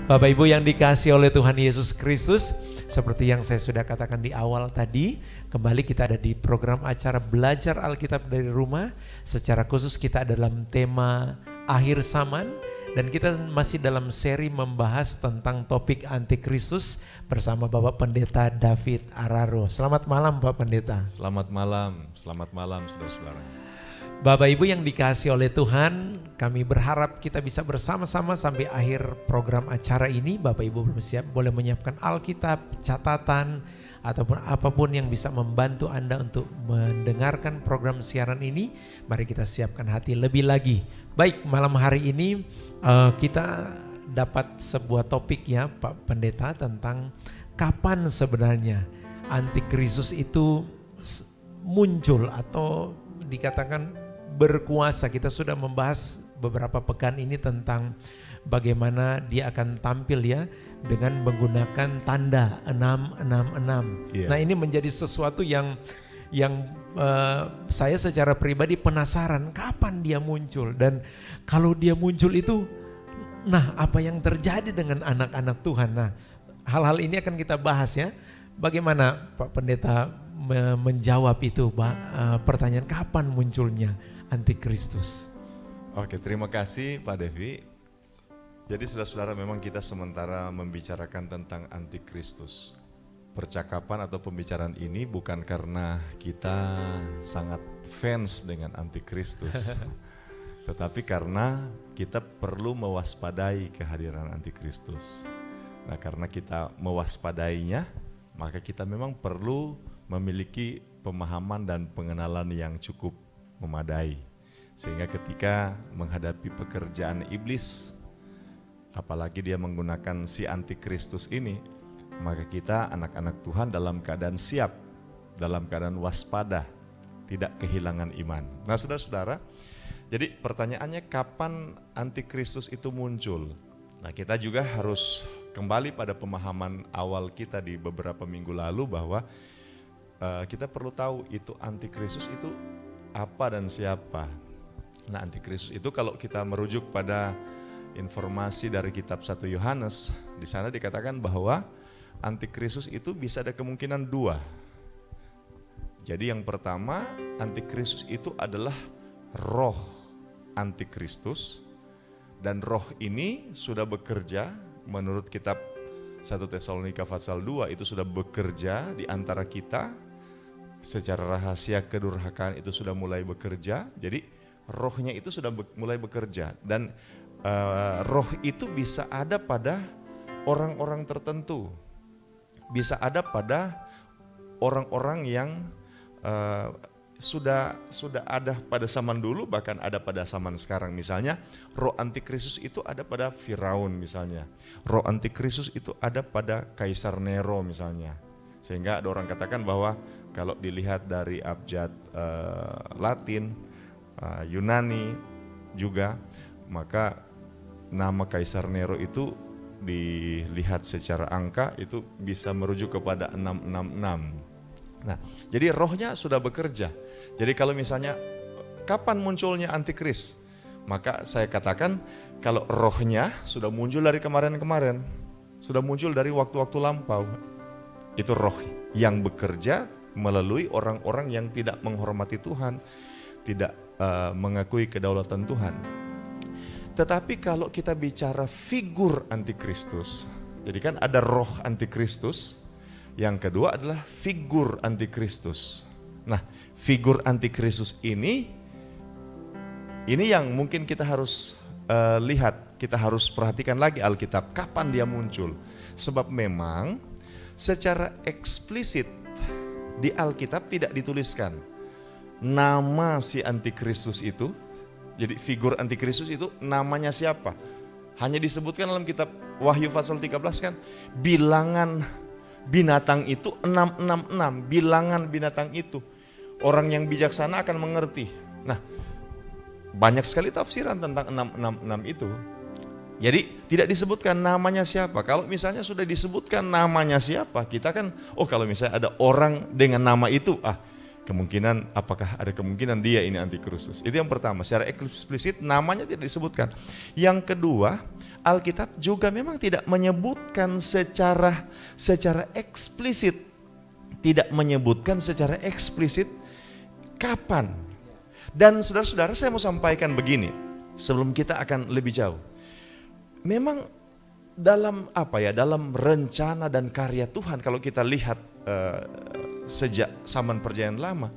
Bapak Ibu yang dikasihi oleh Tuhan Yesus Kristus, seperti yang saya sudah katakan di awal tadi, kembali kita ada di program acara Belajar Alkitab dari Rumah. Secara khusus kita dalam tema Akhir Zaman, dan kita masih dalam seri membahas tentang topik Antikristus bersama Bapak Pendeta David Araro. Selamat malam Pak Pendeta. Selamat malam saudara-saudara. Bapak Ibu yang dikasihi oleh Tuhan, kami berharap kita bisa bersama-sama sampai akhir program acara ini. Bapak Ibu boleh menyiapkan Alkitab, catatan, ataupun apapun yang bisa membantu Anda untuk mendengarkan program siaran ini. Mari kita siapkan hati lebih lagi. Baik, malam hari ini kita dapat sebuah topik ya Pak Pendeta tentang kapan sebenarnya Antikristus itu muncul atau dikatakan berkuasa. Kita sudah membahas beberapa pekan ini tentang bagaimana dia akan tampil ya dengan menggunakan tanda 666. Yeah. Nah, ini menjadi sesuatu yang saya secara pribadi penasaran kapan dia muncul, dan kalau dia muncul itu nah apa yang terjadi dengan anak-anak Tuhan. Nah, hal-hal ini akan kita bahas ya. Bagaimana Pak Pendeta menjawab itu pertanyaan kapan munculnya Antikristus? Oke, terima kasih Pak Devi. Jadi saudara-saudara, memang kita sementara membicarakan tentang Antikristus. Percakapan atau pembicaraan ini bukan karena kita sangat fans dengan Antikristus, tetapi karena kita perlu mewaspadai kehadiran Antikristus. Nah, karena kita mewaspadainya, maka kita memang perlu memiliki pemahaman dan pengenalan yang cukup memadai, sehingga ketika menghadapi pekerjaan iblis, apalagi dia menggunakan si Antikristus ini, maka kita anak-anak Tuhan dalam keadaan siap, dalam keadaan waspada, tidak kehilangan iman. Nah saudara-saudara, jadi pertanyaannya kapan Antikristus itu muncul? Nah, kita juga harus kembali pada pemahaman awal kita di beberapa minggu lalu bahwa kita perlu tahu itu Antikristus itu apa dan siapa. Nah, Antikristus itu kalau kita merujuk pada informasi dari kitab 1 Yohanes, di sana dikatakan bahwa Antikristus itu bisa ada kemungkinan dua. Jadi yang pertama, Antikristus itu adalah roh Antikristus, dan roh ini sudah bekerja menurut kitab 1 Tesalonika pasal 2, itu sudah bekerja di antara kita. Secara rahasia kedurhakaan itu sudah mulai bekerja. Jadi rohnya itu sudah mulai bekerja, dan roh itu bisa ada pada orang-orang tertentu, bisa ada pada orang-orang yang sudah ada pada zaman dulu, bahkan ada pada zaman sekarang. Misalnya roh Antikristus itu ada pada Firaun misalnya, roh Antikristus itu ada pada Kaisar Nero misalnya. Sehingga ada orang katakan bahwa kalau dilihat dari abjad Latin, Yunani juga, maka nama Kaisar Nero itu dilihat secara angka itu bisa merujuk kepada 666. Nah, jadi rohnya sudah bekerja. Jadi kalau misalnya kapan munculnya Antikris, maka saya katakan kalau rohnya sudah muncul dari kemarin-kemarin, sudah muncul dari waktu-waktu lampau, itu roh yang bekerja melalui orang-orang yang tidak menghormati Tuhan, tidak mengakui kedaulatan Tuhan. Tetapi kalau kita bicara figur Antikristus, jadi kan ada roh Antikristus, yang kedua adalah figur Antikristus. Nah, figur Antikristus ini yang mungkin kita harus lihat, kita harus perhatikan lagi Alkitab, kapan dia muncul. Sebab memang secara eksplisit di Alkitab tidak dituliskan nama si Antikristus itu. Jadi figur Antikristus itu namanya siapa? Hanya disebutkan dalam kitab Wahyu pasal 13 kan, bilangan binatang itu 666, bilangan binatang itu. Orang yang bijaksana akan mengerti. Nah, banyak sekali tafsiran tentang 666 itu. Jadi tidak disebutkan namanya siapa. Kalau misalnya sudah disebutkan namanya siapa, kita kan, kalau misalnya ada orang dengan nama itu, kemungkinan, apakah ada kemungkinan dia ini Antikristus. Itu yang pertama, secara eksplisit namanya tidak disebutkan. Yang kedua, Alkitab juga memang tidak menyebutkan secara eksplisit, kapan. Dan saudara-saudara, saya mau sampaikan begini sebelum kita akan lebih jauh. Memang dalam rencana dan karya Tuhan, kalau kita lihat sejak zaman Perjanjian Lama,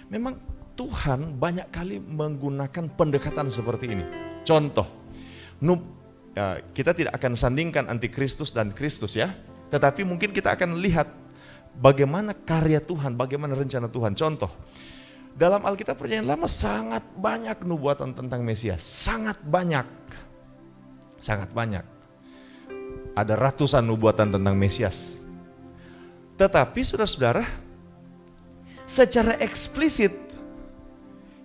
memang Tuhan banyak kali menggunakan pendekatan seperti ini. Contoh, kita tidak akan sandingkan antikristus dan Kristus ya, tetapi mungkin kita akan lihat bagaimana karya Tuhan, bagaimana rencana Tuhan. Contoh, dalam Alkitab Perjanjian Lama sangat banyak nubuatan tentang Mesias, sangat banyak. Ada ratusan nubuatan tentang Mesias. Tetapi saudara-saudara, secara eksplisit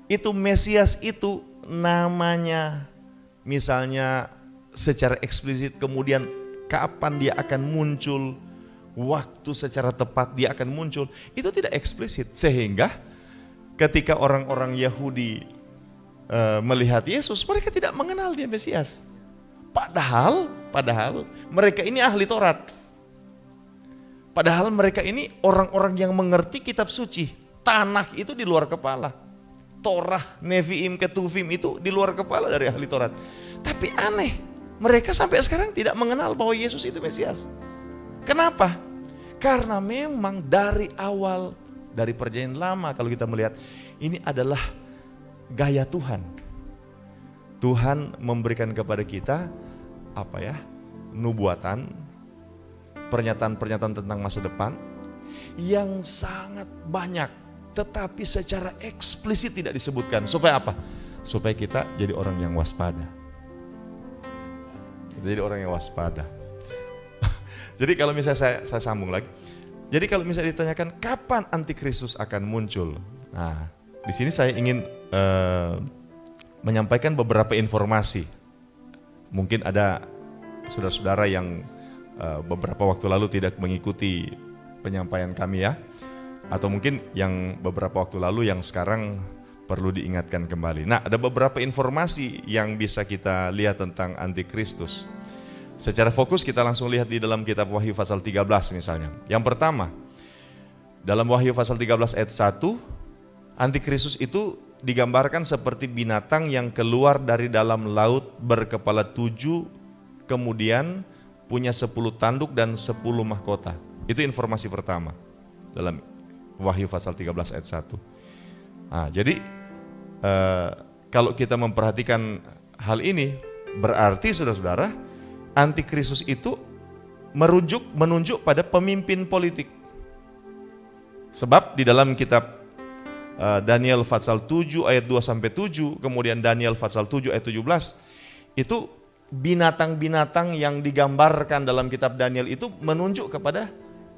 itu Mesias itu namanya, misalnya secara eksplisit, kemudian kapan dia akan muncul, waktu secara tepat dia akan muncul, itu tidak eksplisit. Sehingga ketika orang-orang Yahudi melihat Yesus, mereka tidak mengenal dia Mesias. Padahal mereka ini ahli Taurat. Padahal mereka ini orang-orang yang mengerti kitab suci. Tanakh itu di luar kepala. Torah, Nevi'im, Ketuvim itu di luar kepala dari ahli Taurat. Tapi aneh, mereka sampai sekarang tidak mengenal bahwa Yesus itu Mesias. Kenapa? Karena memang dari awal, dari Perjanjian Lama kalau kita melihat, ini adalah gaya Tuhan. Tuhan memberikan kepada kita nubuatan, pernyataan-pernyataan tentang masa depan yang sangat banyak, tetapi secara eksplisit tidak disebutkan. Supaya apa? Supaya kita jadi orang yang waspada. Jadi kalau misalnya saya sambung lagi. Jadi kalau misalnya ditanyakan kapan antikristus akan muncul. Nah, di sini saya ingin menyampaikan beberapa informasi. Mungkin ada saudara-saudara yang beberapa waktu lalu tidak mengikuti penyampaian kami ya. Atau mungkin yang beberapa waktu lalu yang sekarang perlu diingatkan kembali. Nah, ada beberapa informasi yang bisa kita lihat tentang antikristus. Secara fokus kita langsung lihat di dalam kitab Wahyu pasal 13 misalnya. Yang pertama, dalam Wahyu pasal 13 ayat 1, antikristus itu digambarkan seperti binatang yang keluar dari dalam laut berkepala 7, kemudian punya 10 tanduk dan 10 mahkota. Itu informasi pertama dalam Wahyu pasal 13 ayat 1. Nah, jadi kalau kita memperhatikan hal ini, berarti saudara-saudara, antikristus itu menunjuk pada pemimpin politik. Sebab di dalam kitab Daniel pasal 7 ayat 2-7, kemudian Daniel pasal 7 ayat 17, itu binatang-binatang yang digambarkan dalam kitab Daniel itu menunjuk kepada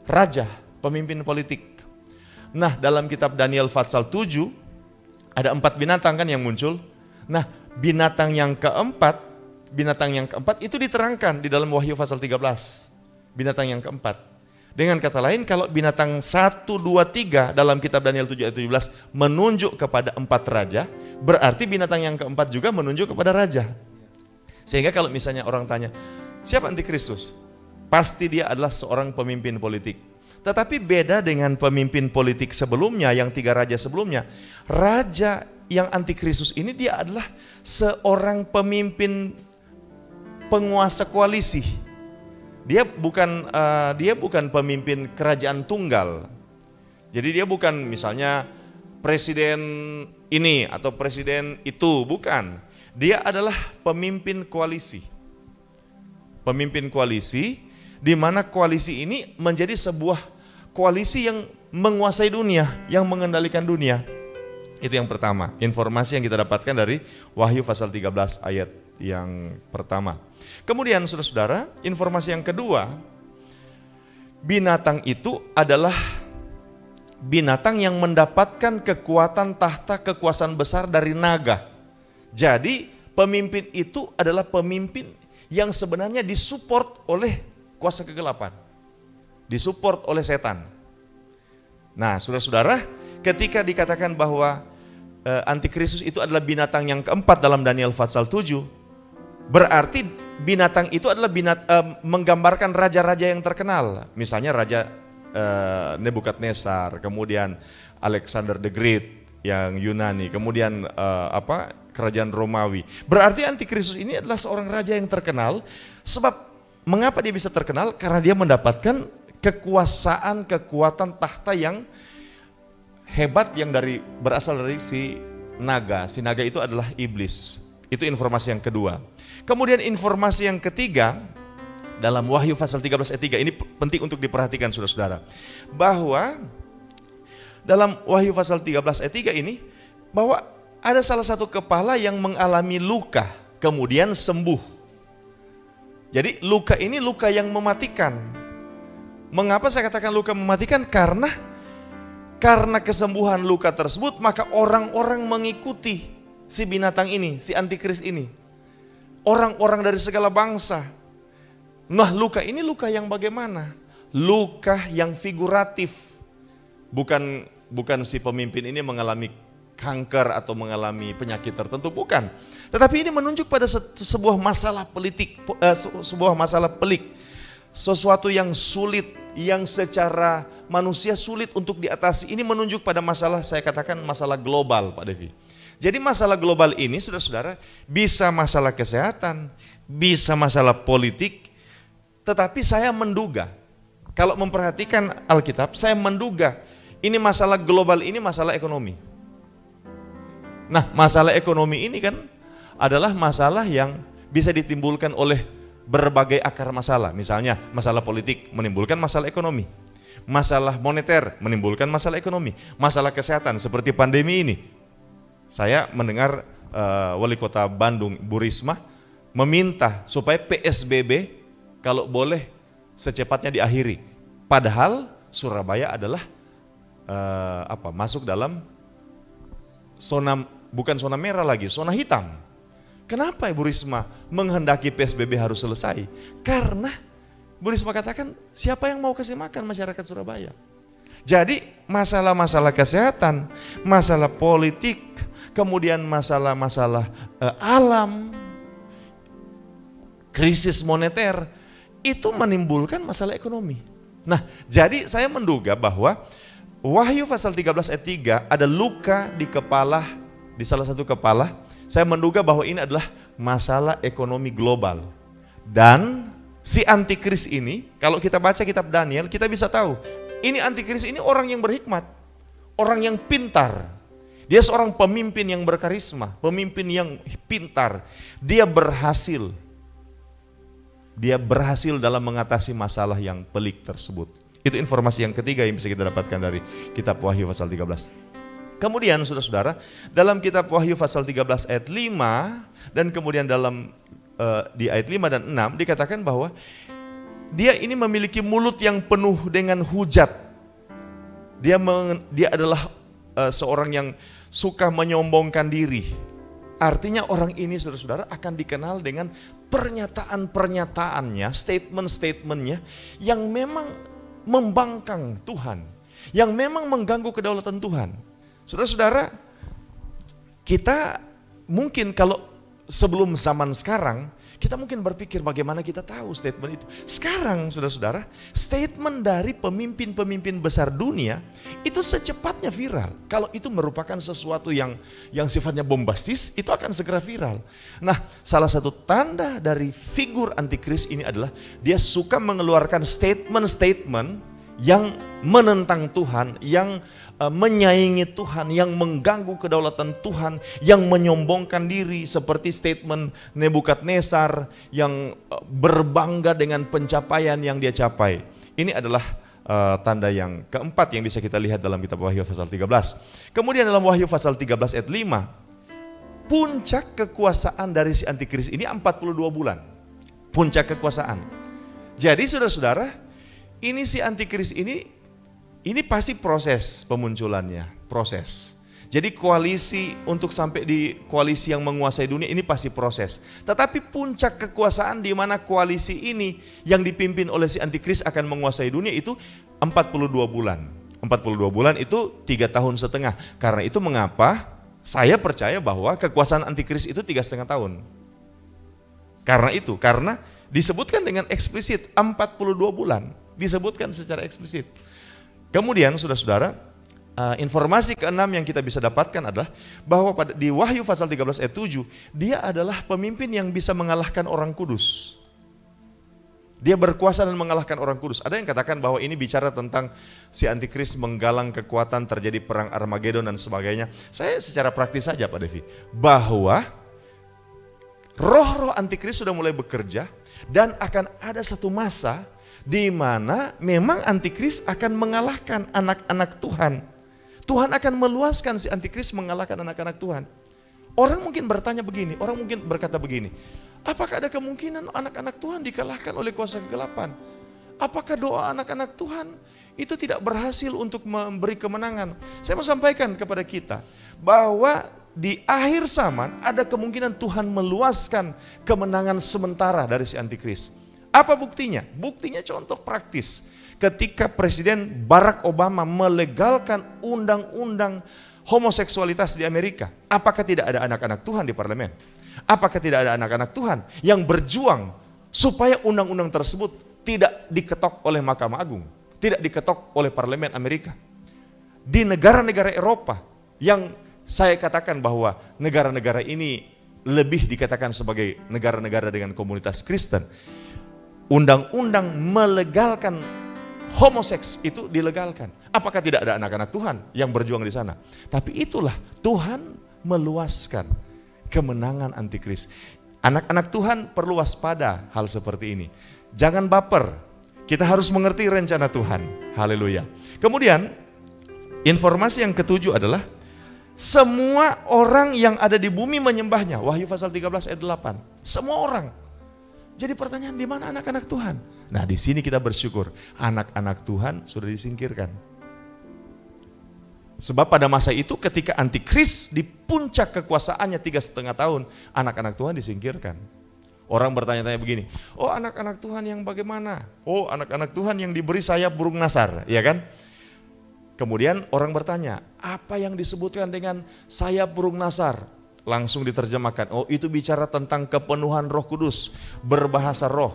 raja, pemimpin politik. Nah, dalam kitab Daniel pasal 7 ada 4 binatang kan yang muncul. Nah, binatang yang keempat itu diterangkan di dalam Wahyu pasal 13. Binatang yang keempat. Dengan kata lain, kalau binatang 1, 2, 3 dalam kitab Daniel 7 ayat 17 menunjuk kepada 4 raja, berarti binatang yang keempat juga menunjuk kepada raja. Sehingga kalau misalnya orang tanya, siapa antikristus? Pasti dia adalah seorang pemimpin politik. Tetapi beda dengan pemimpin politik sebelumnya, yang 3 raja sebelumnya. Raja yang antikristus ini dia adalah seorang pemimpin penguasa koalisi. Dia bukan pemimpin kerajaan tunggal. Jadi dia bukan misalnya presiden ini atau presiden itu, bukan. Dia adalah pemimpin koalisi. Pemimpin koalisi, di mana koalisi ini menjadi sebuah koalisi yang menguasai dunia, yang mengendalikan dunia. Itu yang pertama, informasi yang kita dapatkan dari Wahyu pasal 13 ayat yang pertama. Kemudian saudara-saudara, informasi yang kedua, binatang itu adalah binatang yang mendapatkan kekuatan tahta kekuasaan besar dari naga. Jadi pemimpin itu adalah pemimpin yang sebenarnya disupport oleh kuasa kegelapan, disupport oleh setan. Nah, saudara-saudara, ketika dikatakan bahwa antikristus itu adalah binatang yang keempat dalam Daniel pasal 7, berarti binatang itu adalah menggambarkan raja-raja yang terkenal. Misalnya Raja Nebukadnezar, kemudian Alexander the Great yang Yunani, kemudian kerajaan Romawi. Berarti Antikristus ini adalah seorang raja yang terkenal. Sebab mengapa dia bisa terkenal? Karena dia mendapatkan kekuasaan, kekuatan tahta yang hebat yang berasal dari si naga. Si naga itu adalah iblis. Itu informasi yang kedua. Kemudian informasi yang ketiga dalam Wahyu pasal 13 ayat 3, ini penting untuk diperhatikan saudara-saudara. Bahwa dalam Wahyu pasal 13 ayat 3 ini, bahwa ada salah satu kepala yang mengalami luka, kemudian sembuh. Jadi luka ini luka yang mematikan. Mengapa saya katakan luka mematikan? Karena kesembuhan luka tersebut, maka orang-orang mengikuti si binatang ini, si antikris ini. Orang-orang dari segala bangsa. Nah, luka ini luka yang bagaimana? Luka yang figuratif. Bukan si pemimpin ini mengalami kanker atau mengalami penyakit tertentu, bukan. Tetapi ini menunjuk pada sebuah masalah politik, sebuah masalah pelik. Sesuatu yang sulit, yang secara manusia sulit untuk diatasi. Ini menunjuk pada masalah, saya katakan masalah global, Pak Devi. Jadi masalah global ini, saudara-saudara, bisa masalah kesehatan, bisa masalah politik, tetapi saya menduga, kalau memperhatikan Alkitab, saya menduga ini masalah global ini masalah ekonomi. Nah, masalah ekonomi ini kan adalah masalah yang bisa ditimbulkan oleh berbagai akar masalah. Misalnya masalah politik menimbulkan masalah ekonomi. Masalah moneter menimbulkan masalah ekonomi. Masalah kesehatan seperti pandemi ini. Saya mendengar wali kota Bandung, Bu Risma, meminta supaya PSBB kalau boleh secepatnya diakhiri. Padahal Surabaya adalah masuk dalam zona, bukan zona merah lagi, zona hitam. Kenapa Ibu Risma menghendaki PSBB harus selesai? Karena Bu Risma katakan, siapa yang mau kasih makan masyarakat Surabaya? Jadi masalah-masalah kesehatan, masalah politik, kemudian masalah-masalah alam, krisis moneter, itu menimbulkan masalah ekonomi. Nah, jadi saya menduga bahwa Wahyu pasal 13 ayat 3 ada luka di kepala, di salah satu kepala. Saya menduga bahwa ini adalah masalah ekonomi global. Dan si antikris ini, kalau kita baca kitab Daniel, kita bisa tahu, ini antikris ini orang yang berhikmat, orang yang pintar. Dia seorang pemimpin yang berkarisma, pemimpin yang pintar. Dia berhasil dalam mengatasi masalah yang pelik tersebut. Itu informasi yang ketiga yang bisa kita dapatkan dari kitab Wahyu pasal 13. Kemudian saudara-saudara, dalam kitab Wahyu pasal 13 ayat 5 dan kemudian dalam di ayat 5 dan 6 dikatakan bahwa dia ini memiliki mulut yang penuh dengan hujat. Dia adalah seorang yang suka menyombongkan diri. Artinya orang ini saudara-saudara akan dikenal dengan pernyataan-pernyataannya, statement-statementnya yang memang membangkang Tuhan, yang memang mengganggu kedaulatan Tuhan. Saudara-saudara, kita mungkin kalau sebelum zaman sekarang, kita mungkin berpikir bagaimana kita tahu statement itu. Sekarang saudara-saudara, statement dari pemimpin-pemimpin besar dunia itu secepatnya viral. Kalau itu merupakan sesuatu yang sifatnya bombastis, itu akan segera viral. Nah, salah satu tanda dari figur antikris ini adalah dia suka mengeluarkan statement-statement yang menentang Tuhan, yang menyaingi Tuhan, yang mengganggu kedaulatan Tuhan, yang menyombongkan diri seperti statement Nebukadnezar yang berbangga dengan pencapaian yang dia capai. Ini adalah tanda yang keempat yang bisa kita lihat dalam kitab Wahyu pasal 13. Kemudian dalam Wahyu pasal 13 ayat 5, puncak kekuasaan dari si antikris ini 42 bulan. Puncak kekuasaan. Jadi saudara-saudara, ini si antikris ini pasti proses pemunculannya, proses. Jadi koalisi untuk sampai di koalisi yang menguasai dunia ini pasti proses. Tetapi puncak kekuasaan di mana koalisi ini yang dipimpin oleh si antikris akan menguasai dunia itu 42 bulan. 42 bulan itu 3 tahun setengah. Karena itu mengapa saya percaya bahwa kekuasaan antikris itu 3,5 tahun. Karena disebutkan dengan eksplisit 42 bulan, disebutkan secara eksplisit. Kemudian saudara-saudara, informasi keenam yang kita bisa dapatkan adalah bahwa di Wahyu pasal 13 ayat 7, dia adalah pemimpin yang bisa mengalahkan orang kudus. Dia berkuasa dan mengalahkan orang kudus. Ada yang katakan bahwa ini bicara tentang si antikris menggalang kekuatan, terjadi perang Armageddon dan sebagainya. Saya secara praktis saja Pak Devi, bahwa roh-roh antikris sudah mulai bekerja dan akan ada satu masa di mana memang antikris akan mengalahkan anak-anak Tuhan. Tuhan akan meluaskan si antikris mengalahkan anak-anak Tuhan. Orang mungkin bertanya begini, orang mungkin berkata begini, apakah ada kemungkinan anak-anak Tuhan dikalahkan oleh kuasa kegelapan? Apakah doa anak-anak Tuhan itu tidak berhasil untuk memberi kemenangan? Saya mau sampaikan kepada kita bahwa di akhir zaman ada kemungkinan Tuhan meluaskan kemenangan sementara dari si antikris. Apa buktinya? Buktinya contoh praktis. Ketika Presiden Barack Obama melegalkan undang-undang homoseksualitas di Amerika, apakah tidak ada anak-anak Tuhan di parlemen? Apakah tidak ada anak-anak Tuhan yang berjuang supaya undang-undang tersebut tidak diketok oleh Mahkamah Agung, tidak diketok oleh parlemen Amerika? Di negara-negara Eropa yang saya katakan bahwa negara-negara ini lebih dikatakan sebagai negara-negara dengan komunitas Kristen, undang-undang melegalkan homoseks itu dilegalkan. Apakah tidak ada anak-anak Tuhan yang berjuang di sana? Tapi itulah Tuhan meluaskan kemenangan antikris. Anak-anak Tuhan perlu waspada hal seperti ini. Jangan baper. Kita harus mengerti rencana Tuhan. Haleluya. Kemudian informasi yang ketujuh adalah semua orang yang ada di bumi menyembahnya. Wahyu pasal 13 ayat 8. Semua orang. Jadi pertanyaan, di mana anak-anak Tuhan? Nah, di sini kita bersyukur, anak-anak Tuhan sudah disingkirkan. Sebab pada masa itu ketika antikris di puncak kekuasaannya 3,5 tahun, anak-anak Tuhan disingkirkan. Orang bertanya-tanya begini, oh anak-anak Tuhan yang bagaimana? Oh anak-anak Tuhan yang diberi sayap burung nasar, ya kan? Kemudian orang bertanya, apa yang disebutkan dengan sayap burung nasar? Langsung diterjemahkan, oh itu bicara tentang kepenuhan Roh Kudus, berbahasa roh.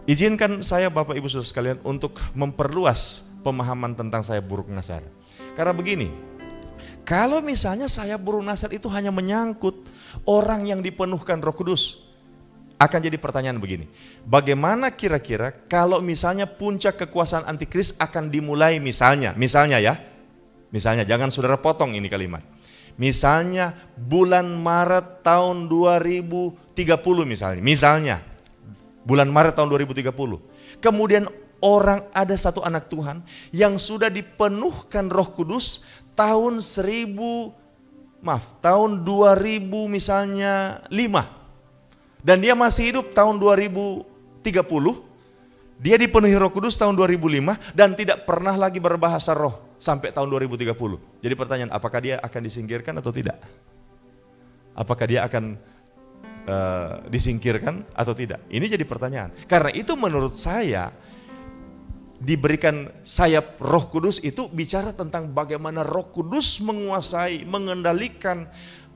Izinkan saya Bapak Ibu Saudara sekalian untuk memperluas pemahaman tentang sayap burung nasar. Karena begini, kalau misalnya sayap burung nasar itu hanya menyangkut orang yang dipenuhkan Roh Kudus, akan jadi pertanyaan begini, bagaimana kira-kira kalau misalnya puncak kekuasaan antikris akan dimulai misalnya jangan saudara potong ini kalimat. Misalnya bulan Maret tahun 2030 misalnya bulan Maret tahun 2030. Kemudian ada satu anak Tuhan yang sudah dipenuhkan Roh Kudus tahun 2000 misalnya 5. Dan dia masih hidup tahun 2030. Dia dipenuhi Roh Kudus tahun 2005 dan tidak pernah lagi berbahasa roh sampai tahun 2030. Jadi pertanyaan, apakah dia akan disingkirkan atau tidak? Apakah dia akan disingkirkan atau tidak? Ini jadi pertanyaan. Karena itu menurut saya diberikan sayap Roh Kudus itu bicara tentang bagaimana Roh Kudus menguasai, mengendalikan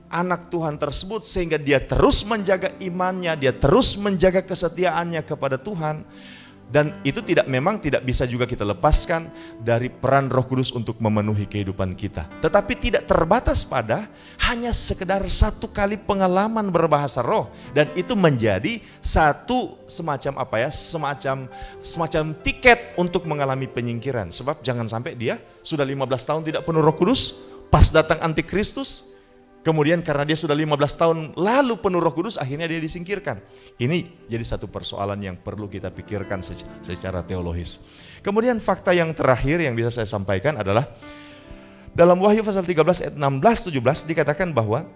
anak Tuhan tersebut sehingga dia terus menjaga imannya, dia terus menjaga kesetiaannya kepada Tuhan. Dan itu memang tidak bisa juga kita lepaskan dari peran Roh Kudus untuk memenuhi kehidupan kita. Tetapi tidak terbatas pada hanya sekedar satu kali pengalaman berbahasa roh. Dan itu menjadi satu semacam tiket untuk mengalami penyingkiran. Sebab jangan sampai dia sudah 15 tahun tidak penuh Roh Kudus, pas datang antikristus, kemudian karena dia sudah 15 tahun lalu penuh Roh Kudus, akhirnya dia disingkirkan. Ini jadi satu persoalan yang perlu kita pikirkan secara teologis. Kemudian fakta yang terakhir yang bisa saya sampaikan adalah dalam Wahyu pasal 13 ayat 16-17 dikatakan bahwa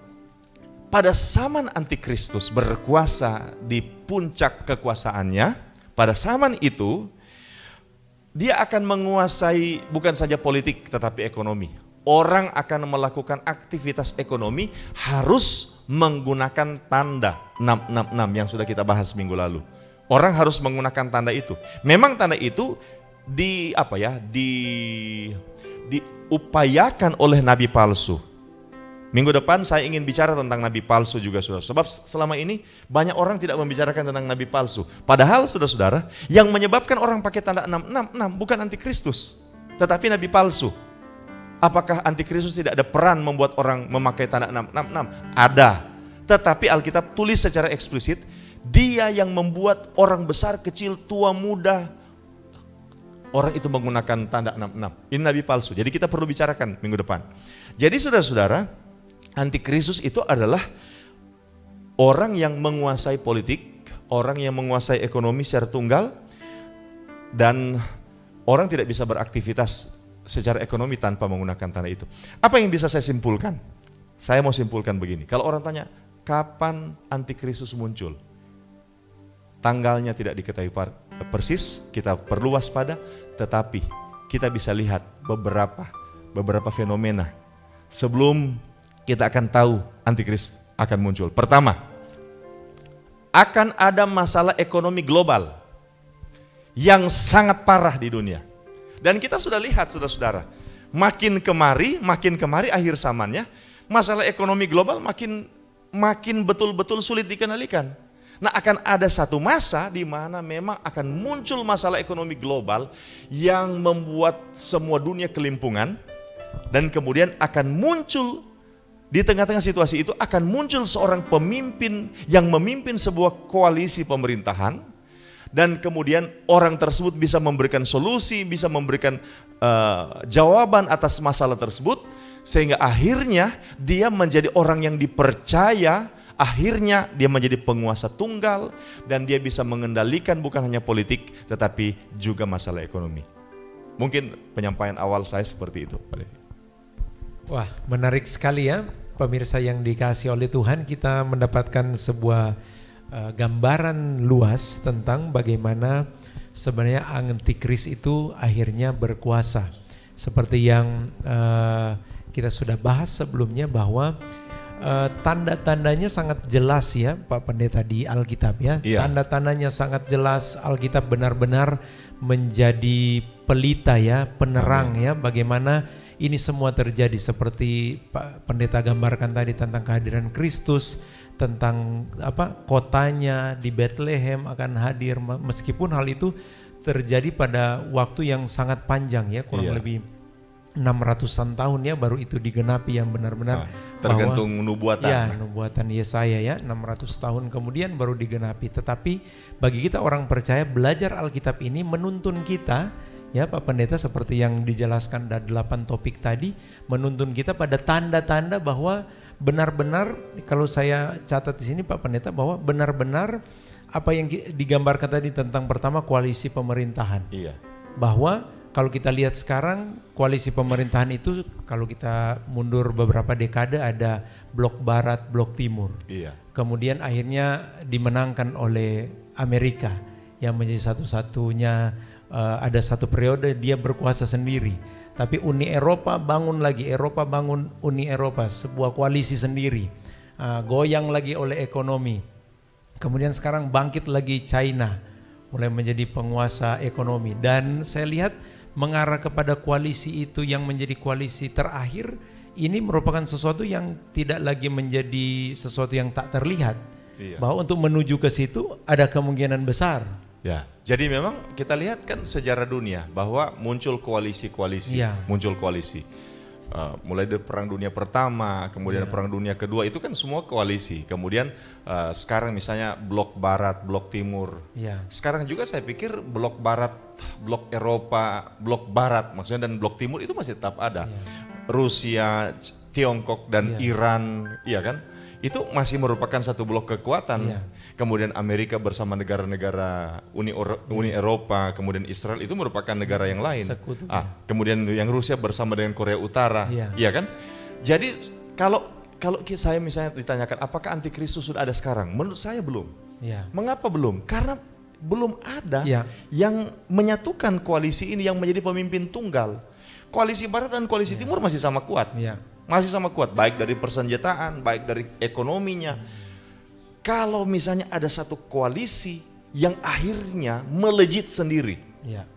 pada zaman antikristus berkuasa di puncak kekuasaannya, pada zaman itu dia akan menguasai bukan saja politik tetapi ekonomi. Orang akan melakukan aktivitas ekonomi harus menggunakan tanda 666 yang sudah kita bahas minggu lalu. Orang harus menggunakan tanda itu. Memang tanda itu diupayakan oleh nabi palsu. Minggu depan saya ingin bicara tentang nabi palsu juga, saudara. Sebab selama ini banyak orang tidak membicarakan tentang nabi palsu. Padahal saudara-saudara, yang menyebabkan orang pakai tanda 666 bukan antikristus, tetapi nabi palsu. Apakah antikristus tidak ada peran membuat orang memakai tanda 666? Ada. Tetapi Alkitab tulis secara eksplisit, dia yang membuat orang besar, kecil, tua, muda, orang itu menggunakan tanda 66. Ini nabi palsu. Jadi kita perlu bicarakan minggu depan. Jadi saudara-saudara, antikristus itu adalah orang yang menguasai politik, orang yang menguasai ekonomi secara tunggal, dan orang tidak bisa beraktivitas secara ekonomi tanpa menggunakan tanda itu. Apa yang bisa saya simpulkan? Saya mau simpulkan begini, kalau orang tanya, kapan antikristus muncul? Tanggalnya tidak diketahui persis, kita perlu waspada, tetapi kita bisa lihat beberapa fenomena sebelum kita akan tahu antikristus akan muncul. Pertama, akan ada masalah ekonomi global yang sangat parah di dunia. Dan kita sudah lihat saudara-saudara, makin kemari akhir zamannya, masalah ekonomi global makin betul-betul sulit dikendalikan. Nah, akan ada satu masa di mana memang akan muncul masalah ekonomi global yang membuat semua dunia kelimpungan, dan kemudian akan muncul di tengah-tengah situasi itu akan muncul seorang pemimpin yang memimpin sebuah koalisi pemerintahan, dan kemudian orang tersebut bisa memberikan solusi, bisa memberikan jawaban atas masalah tersebut, sehingga akhirnya dia menjadi orang yang dipercaya, akhirnya dia menjadi penguasa tunggal, dan dia bisa mengendalikan bukan hanya politik tetapi juga masalah ekonomi. Mungkin penyampaian awal saya seperti itu, Pak Devi. Wah, menarik sekali ya, pemirsa yang dikasihi oleh Tuhan. Kita mendapatkan sebuah gambaran luas tentang bagaimana sebenarnya antikris itu akhirnya berkuasa. Seperti yang kita sudah bahas sebelumnya, bahwa tanda-tandanya sangat jelas ya Pak Pendeta di Alkitab ya. Iya. Tanda-tandanya sangat jelas, Alkitab benar-benar menjadi pelita ya, penerang. Amin. Ya, bagaimana ini semua terjadi seperti Pak Pendeta gambarkan tadi tentang kehadiran Kristus, tentang kotanya di Bethlehem akan hadir, meskipun hal itu terjadi pada waktu yang sangat panjang ya, kurang lebih 600-an tahun ya, baru itu digenapi yang benar-benar tergantung nubuatan. Ya, nubuatan Yesaya ya, 600 tahun kemudian baru digenapi. Tetapi bagi kita orang percaya, belajar Alkitab ini menuntun kita ya Pak Pendeta, seperti yang dijelaskan ada 8 topik tadi, menuntun kita pada tanda-tanda bahwa benar-benar, kalau saya catat di sini Pak Pendeta, bahwa benar-benar apa yang digambarkan tadi tentang pertama koalisi pemerintahan. Iya. Bahwa kalau kita lihat sekarang koalisi pemerintahan itu, kalau kita mundur beberapa dekade, ada blok barat, blok timur. Iya. Kemudian akhirnya dimenangkan oleh Amerika yang menjadi satu-satunya, ada satu periode dia berkuasa sendiri. Tapi Uni Eropa bangun lagi, Eropa bangun Uni Eropa, sebuah koalisi sendiri, goyang lagi oleh ekonomi. Kemudian sekarang bangkit lagi China, mulai menjadi penguasa ekonomi. Dan saya lihat mengarah kepada koalisi itu yang menjadi koalisi terakhir, ini merupakan sesuatu yang tidak lagi menjadi sesuatu yang tak terlihat. Iya. Bahwa untuk menuju ke situ ada kemungkinan besar. Ya, jadi memang kita lihat kan sejarah dunia bahwa muncul koalisi-koalisi, muncul koalisi. Mulai dari Perang Dunia Pertama, kemudian Perang Dunia Kedua, itu kan semua koalisi. Kemudian sekarang misalnya blok Barat, blok Timur. Sekarang juga saya pikir blok Barat, blok Eropa, blok Barat maksudnya, dan blok Timur itu masih tetap ada. Rusia, Tiongkok dan Iran, iya kan? Itu masih merupakan satu blok kekuatan. Kemudian Amerika bersama negara-negara Uni Eropa, kemudian Israel itu merupakan negara yang lain. Kemudian yang Rusia bersama dengan Korea Utara, iya kan? Jadi kalau saya misalnya ditanyakan apakah antikristus sudah ada sekarang? Menurut saya belum. Mengapa belum? Karena belum ada yang menyatukan koalisi ini yang menjadi pemimpin tunggal. Koalisi Barat dan koalisi Timur masih sama kuat. Masih sama kuat, baik dari persenjataan, baik dari ekonominya. Kalau misalnya ada satu koalisi yang akhirnya melejit sendiri.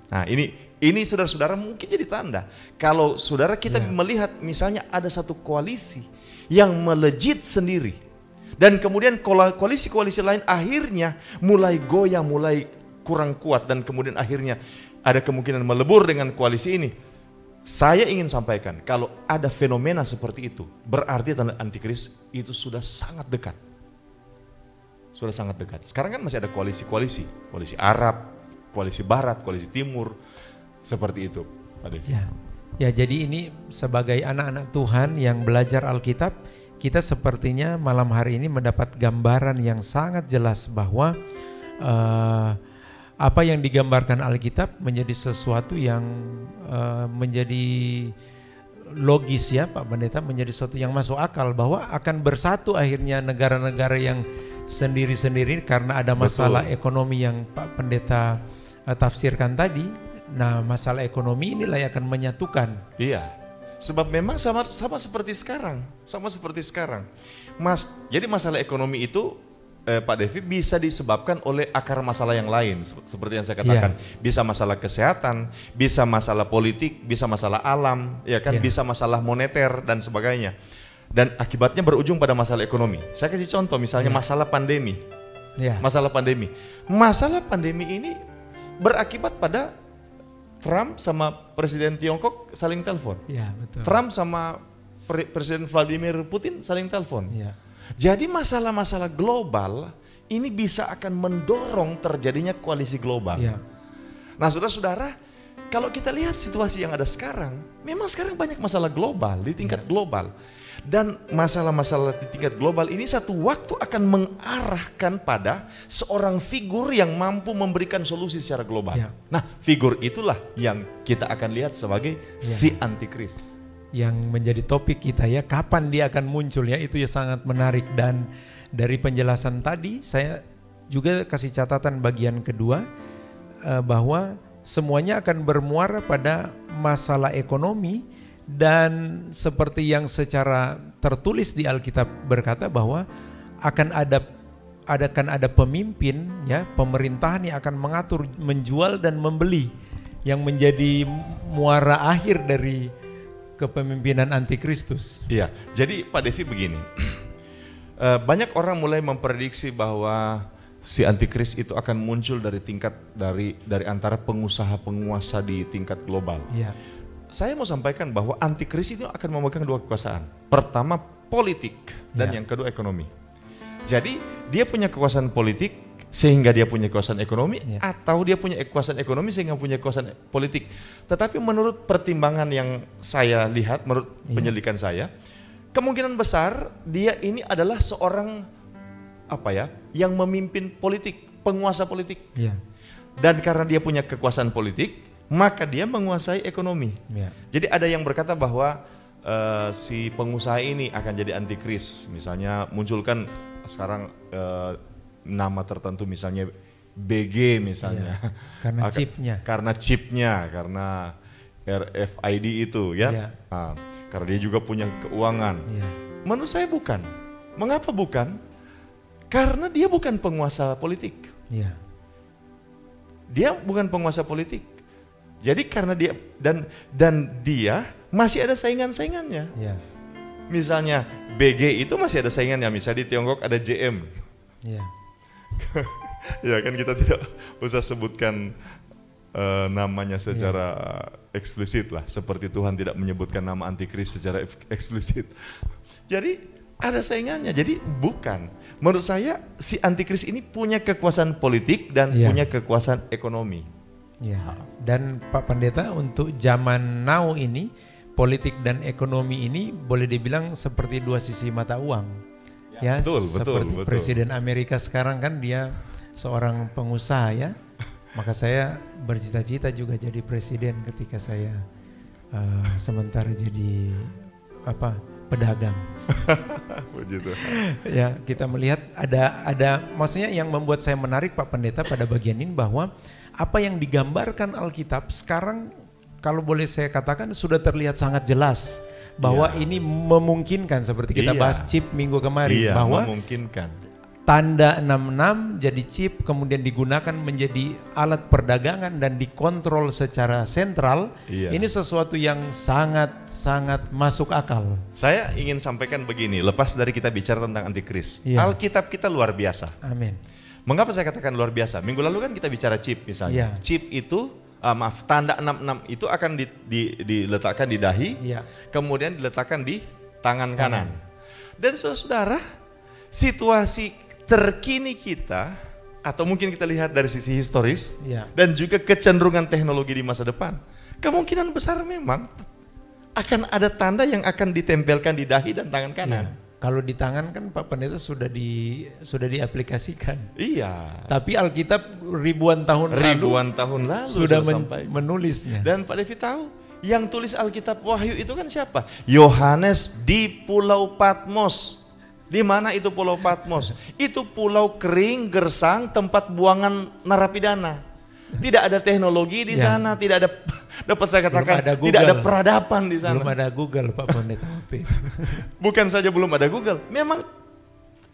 Nah, ini saudara-saudara mungkin jadi tanda. Kalau saudara kita melihat misalnya ada satu koalisi yang melejit sendiri. Dan kemudian koalisi-koalisi lain akhirnya mulai goyah, mulai kurang kuat, dan kemudian akhirnya ada kemungkinan melebur dengan koalisi ini. Saya ingin sampaikan, kalau ada fenomena seperti itu, berarti tanda antikris itu sudah sangat dekat. Sudah sangat dekat. Sekarang kan masih ada koalisi-koalisi, koalisi Arab, koalisi Barat, koalisi Timur, seperti itu, Pak Devi. Ya, jadi ini sebagai anak-anak Tuhan yang belajar Alkitab, kita sepertinya malam hari ini mendapat gambaran yang sangat jelas bahwa apa yang digambarkan Alkitab menjadi sesuatu yang menjadi logis ya Pak Pendeta, menjadi sesuatu yang masuk akal bahwa akan bersatu akhirnya negara-negara yang sendiri-sendiri karena ada masalah ekonomi yang Pak Pendeta tafsirkan tadi. Nah, masalah ekonomi inilah yang akan menyatukan. Iya. Sebab memang sama seperti sekarang, jadi masalah ekonomi itu Pak Devi bisa disebabkan oleh akar masalah yang lain, seperti yang saya katakan. Bisa masalah kesehatan, bisa masalah politik, bisa masalah alam, ya kan, bisa masalah moneter dan sebagainya. Dan akibatnya berujung pada masalah ekonomi. Saya kasih contoh, misalnya masalah pandemi. Masalah pandemi ini berakibat pada Trump sama Presiden Tiongkok saling telepon. Trump sama Presiden Vladimir Putin saling telepon. Jadi masalah-masalah global ini bisa akan mendorong terjadinya koalisi global. Nah, saudara-saudara, kalau kita lihat situasi yang ada sekarang, memang sekarang banyak masalah global di tingkat global. Dan masalah-masalah di tingkat global ini satu waktu akan mengarahkan pada seorang figur yang mampu memberikan solusi secara global. Nah, figur itulah yang kita akan lihat sebagai si antikris. Yang menjadi topik kita ya, kapan dia akan muncul ya, itu ya sangat menarik. Dan dari penjelasan tadi saya juga kasih catatan bagian kedua bahwa semuanya akan bermuara pada masalah ekonomi. Dan seperti yang secara tertulis di Alkitab berkata bahwa akan ada pemimpin ya, pemerintahan yang akan mengatur, menjual dan membeli, yang menjadi muara akhir dari kepemimpinan antikristus. Iya, jadi Pak Devi begini, banyak orang mulai memprediksi bahwa si antikris itu akan muncul dari antara pengusaha-penguasa di tingkat global. Saya mau sampaikan bahwa antikris itu akan memegang dua kekuasaan. Pertama politik dan yang kedua ekonomi. Jadi dia punya kekuasaan politik sehingga dia punya kekuasaan ekonomi, atau dia punya kekuasaan ekonomi sehingga punya kekuasaan politik. Tetapi menurut pertimbangan yang saya lihat, menurut penyelidikan saya, kemungkinan besar dia ini adalah seorang yang memimpin politik, penguasa politik. Dan karena dia punya kekuasaan politik, maka dia menguasai ekonomi. Jadi ada yang berkata bahwa si pengusaha ini akan jadi antikris. Misalnya munculkan sekarang nama tertentu, misalnya BG misalnya. Karena chipnya. Karena RFID itu ya. Nah, karena dia juga punya keuangan. Menurut saya bukan. Mengapa bukan? Karena dia bukan penguasa politik. Dia bukan penguasa politik. Jadi karena dia dan dia masih ada saingan-saingannya. Misalnya BG itu masih ada saingannya. Misalnya di Tiongkok ada JM. Ya kan, kita tidak usah sebutkan namanya secara eksplisit lah. Seperti Tuhan tidak menyebutkan nama antikris secara eksplisit. Jadi ada saingannya. Jadi bukan. Menurut saya si antikris ini punya kekuasaan politik dan punya kekuasaan ekonomi. Dan Pak Pendeta, untuk zaman now ini, politik dan ekonomi ini boleh dibilang seperti dua sisi mata uang. Betul. Presiden Amerika sekarang kan dia seorang pengusaha ya. Maka saya bercita-cita juga jadi presiden ketika saya sementara jadi pedagang. Ya, kita melihat ada maksudnya yang membuat saya menarik Pak Pendeta pada bagian ini, bahwa apa yang digambarkan Alkitab sekarang, kalau boleh saya katakan, sudah terlihat sangat jelas bahwa ini memungkinkan, seperti kita bahas chip minggu kemarin, bahwa memungkinkan tanda 66 jadi chip, kemudian digunakan menjadi alat perdagangan dan dikontrol secara sentral. Iya. Ini sesuatu yang sangat masuk akal. Saya ingin sampaikan begini, lepas dari kita bicara tentang antikris, Iya. Alkitab kita luar biasa. Amin. Mengapa saya katakan luar biasa? Minggu lalu kan kita bicara chip misalnya. Iya. Chip itu, tanda 66 itu akan diletakkan di dahi, Iya. kemudian diletakkan di tangan kanan. Dan saudara-saudara, situasi terkini kita, atau mungkin kita lihat dari sisi historis, Iya. dan juga kecenderungan teknologi di masa depan, kemungkinan besar memang akan ada tanda yang akan ditempelkan di dahi dan tangan kanan. Iya. Kalau di tangan kan Pak Pendeta sudah diaplikasikan. Iya. Tapi Alkitab ribuan tahun Lalu sudah sampai. menulisnya. Dan Pak Devi tahu, yang tulis Alkitab Wahyu itu kan siapa? Yohanes di Pulau Patmos. Di mana itu Pulau Patmos? Itu pulau kering, gersang, tempat buangan narapidana. Tidak ada teknologi di Ya. sana, tidak ada, dapat saya katakan, ada tidak ada Google. peradaban di sana. Belum ada Google Pak Pendeta waktu itu. Bukan saja belum ada Google, memang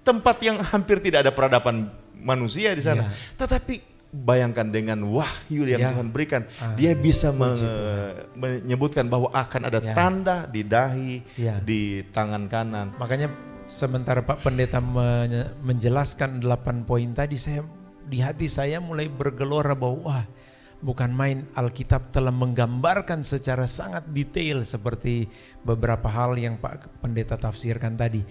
tempat yang hampir tidak ada peradaban manusia di sana. Ya. Tetapi bayangkan dengan wahyu yang Ya. Tuhan berikan, dia bisa puji Tuhan. menyebutkan bahwa akan ada Ya. tanda di dahi, Ya. di tangan kanan. Makanya sementara Pak Pendeta menjelaskan 8 poin tadi, di hati saya mulai bergelora bahwa wah, bukan main, Alkitab telah menggambarkan secara sangat detail seperti beberapa hal yang Pak Pendeta tafsirkan tadi.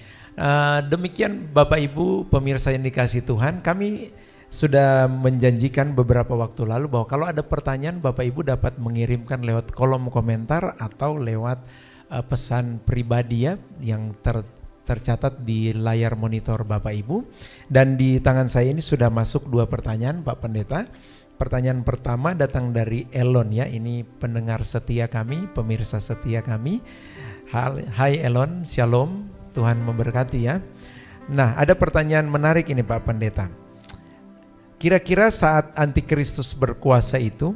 Demikian Bapak Ibu pemirsa yang dikasihi Tuhan, kami sudah menjanjikan beberapa waktu lalu bahwa kalau ada pertanyaan Bapak Ibu dapat mengirimkan lewat kolom komentar atau lewat pesan pribadi ya yang tercatat di layar monitor Bapak Ibu. Dan di tangan saya ini sudah masuk 2 pertanyaan Pak Pendeta. Pertanyaan pertama datang dari Elon ya, ini pendengar setia kami, pemirsa setia kami. Hai Elon, shalom, Tuhan memberkati ya. Nah, ada pertanyaan menarik ini Pak Pendeta. Kira-kira saat antikristus berkuasa itu,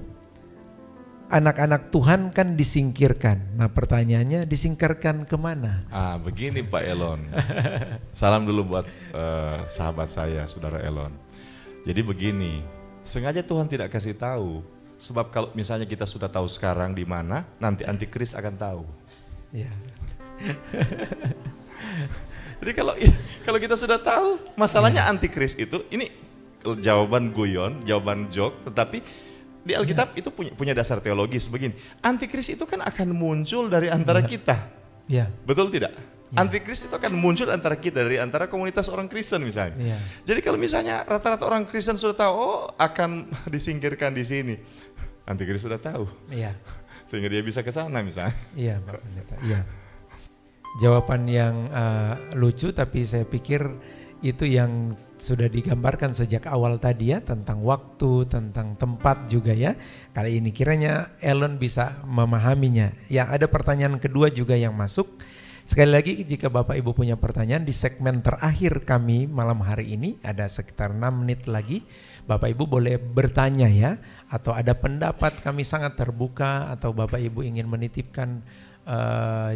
anak-anak Tuhan kan disingkirkan. Nah pertanyaannya, disingkirkan kemana? Begini Pak Elon. Salam dulu buat sahabat saya, Saudara Elon. Jadi begini, sengaja Tuhan tidak kasih tahu. Sebab kalau misalnya kita sudah tahu sekarang di mana, nanti antikris akan tahu. Ya. Jadi kalau kita sudah tahu, masalahnya antikris itu, ini jawaban guyon, jawaban joke, tetapi di Alkitab itu punya dasar teologis begini. Antikris itu kan akan muncul dari antara kita. Ya. Betul tidak? Antikris itu akan muncul antara kita, dari antara komunitas orang Kristen misalnya. Ya. Jadi kalau misalnya rata-rata orang Kristen sudah tahu, oh akan disingkirkan di sini. Antikris sudah tahu. Iya. Sehingga dia bisa ke sana misalnya. Iya, Pak Pendeta. Iya. Jawaban yang lucu, tapi saya pikir itu yang sudah digambarkan sejak awal tadi ya, tentang waktu, tentang tempat juga ya. Kali ini kiranya Elon bisa memahaminya. Ya, ada pertanyaan kedua juga yang masuk. Sekali lagi jika Bapak Ibu punya pertanyaan di segmen terakhir kami malam hari ini, ada sekitar 6 menit lagi, Bapak Ibu boleh bertanya ya, atau ada pendapat, kami sangat terbuka, atau Bapak Ibu ingin menitipkan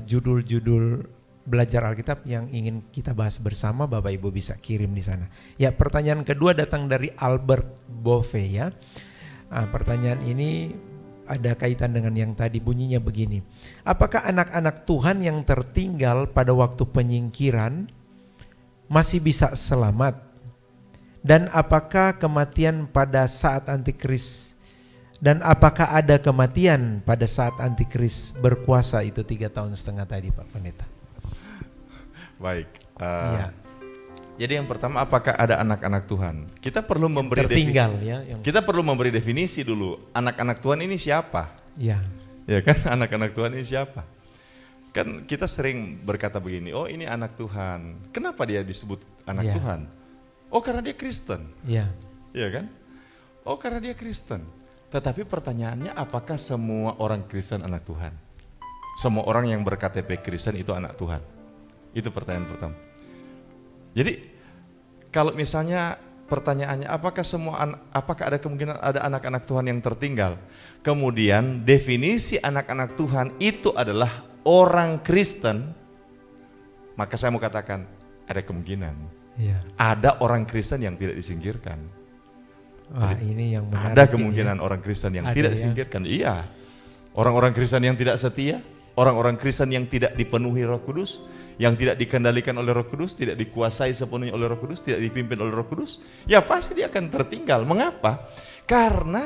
judul-judul belajar Alkitab yang ingin kita bahas bersama, Bapak Ibu bisa kirim di sana. Ya, pertanyaan kedua datang dari Albert Bove ya. Pertanyaan ini ada kaitan dengan yang tadi, bunyinya begini. Apakah anak-anak Tuhan yang tertinggal pada waktu penyingkiran masih bisa selamat? Dan apakah kematian pada saat antikris, dan apakah ada kematian pada saat antikris berkuasa itu 3,5 tahun tadi Pak Pendeta? Baik. Ya. Jadi yang pertama, apakah ada anak-anak Tuhan? Kita perlu memberi tertinggal ya. Kita perlu memberi definisi dulu. Anak-anak Tuhan ini siapa? Ya. Ya kan, anak-anak Tuhan ini siapa? Kan kita sering berkata begini, oh ini anak Tuhan. Kenapa dia disebut anak Tuhan? Oh karena dia Kristen. Iya. Iya kan? Oh karena dia Kristen. Tetapi pertanyaannya, apakah semua orang Kristen anak Tuhan? Semua orang yang berKTP Kristen itu anak Tuhan? Itu pertanyaan pertama. Jadi kalau misalnya pertanyaannya apakah ada kemungkinan ada anak-anak Tuhan yang tertinggal? Kemudian definisi anak-anak Tuhan itu adalah orang Kristen, maka saya mau katakan ada kemungkinan. Iya. Ada orang Kristen yang tidak disingkirkan. Wah, ini yang menarik. Ada kemungkinan orang Kristen yang Ada tidak ya. disingkirkan. Iya. Orang-orang Kristen yang tidak setia, orang-orang Kristen yang tidak dipenuhi Roh Kudus, yang tidak dikendalikan oleh Roh Kudus, tidak dikuasai sepenuhnya oleh Roh Kudus, tidak dipimpin oleh Roh Kudus, ya pasti dia akan tertinggal. Mengapa? Karena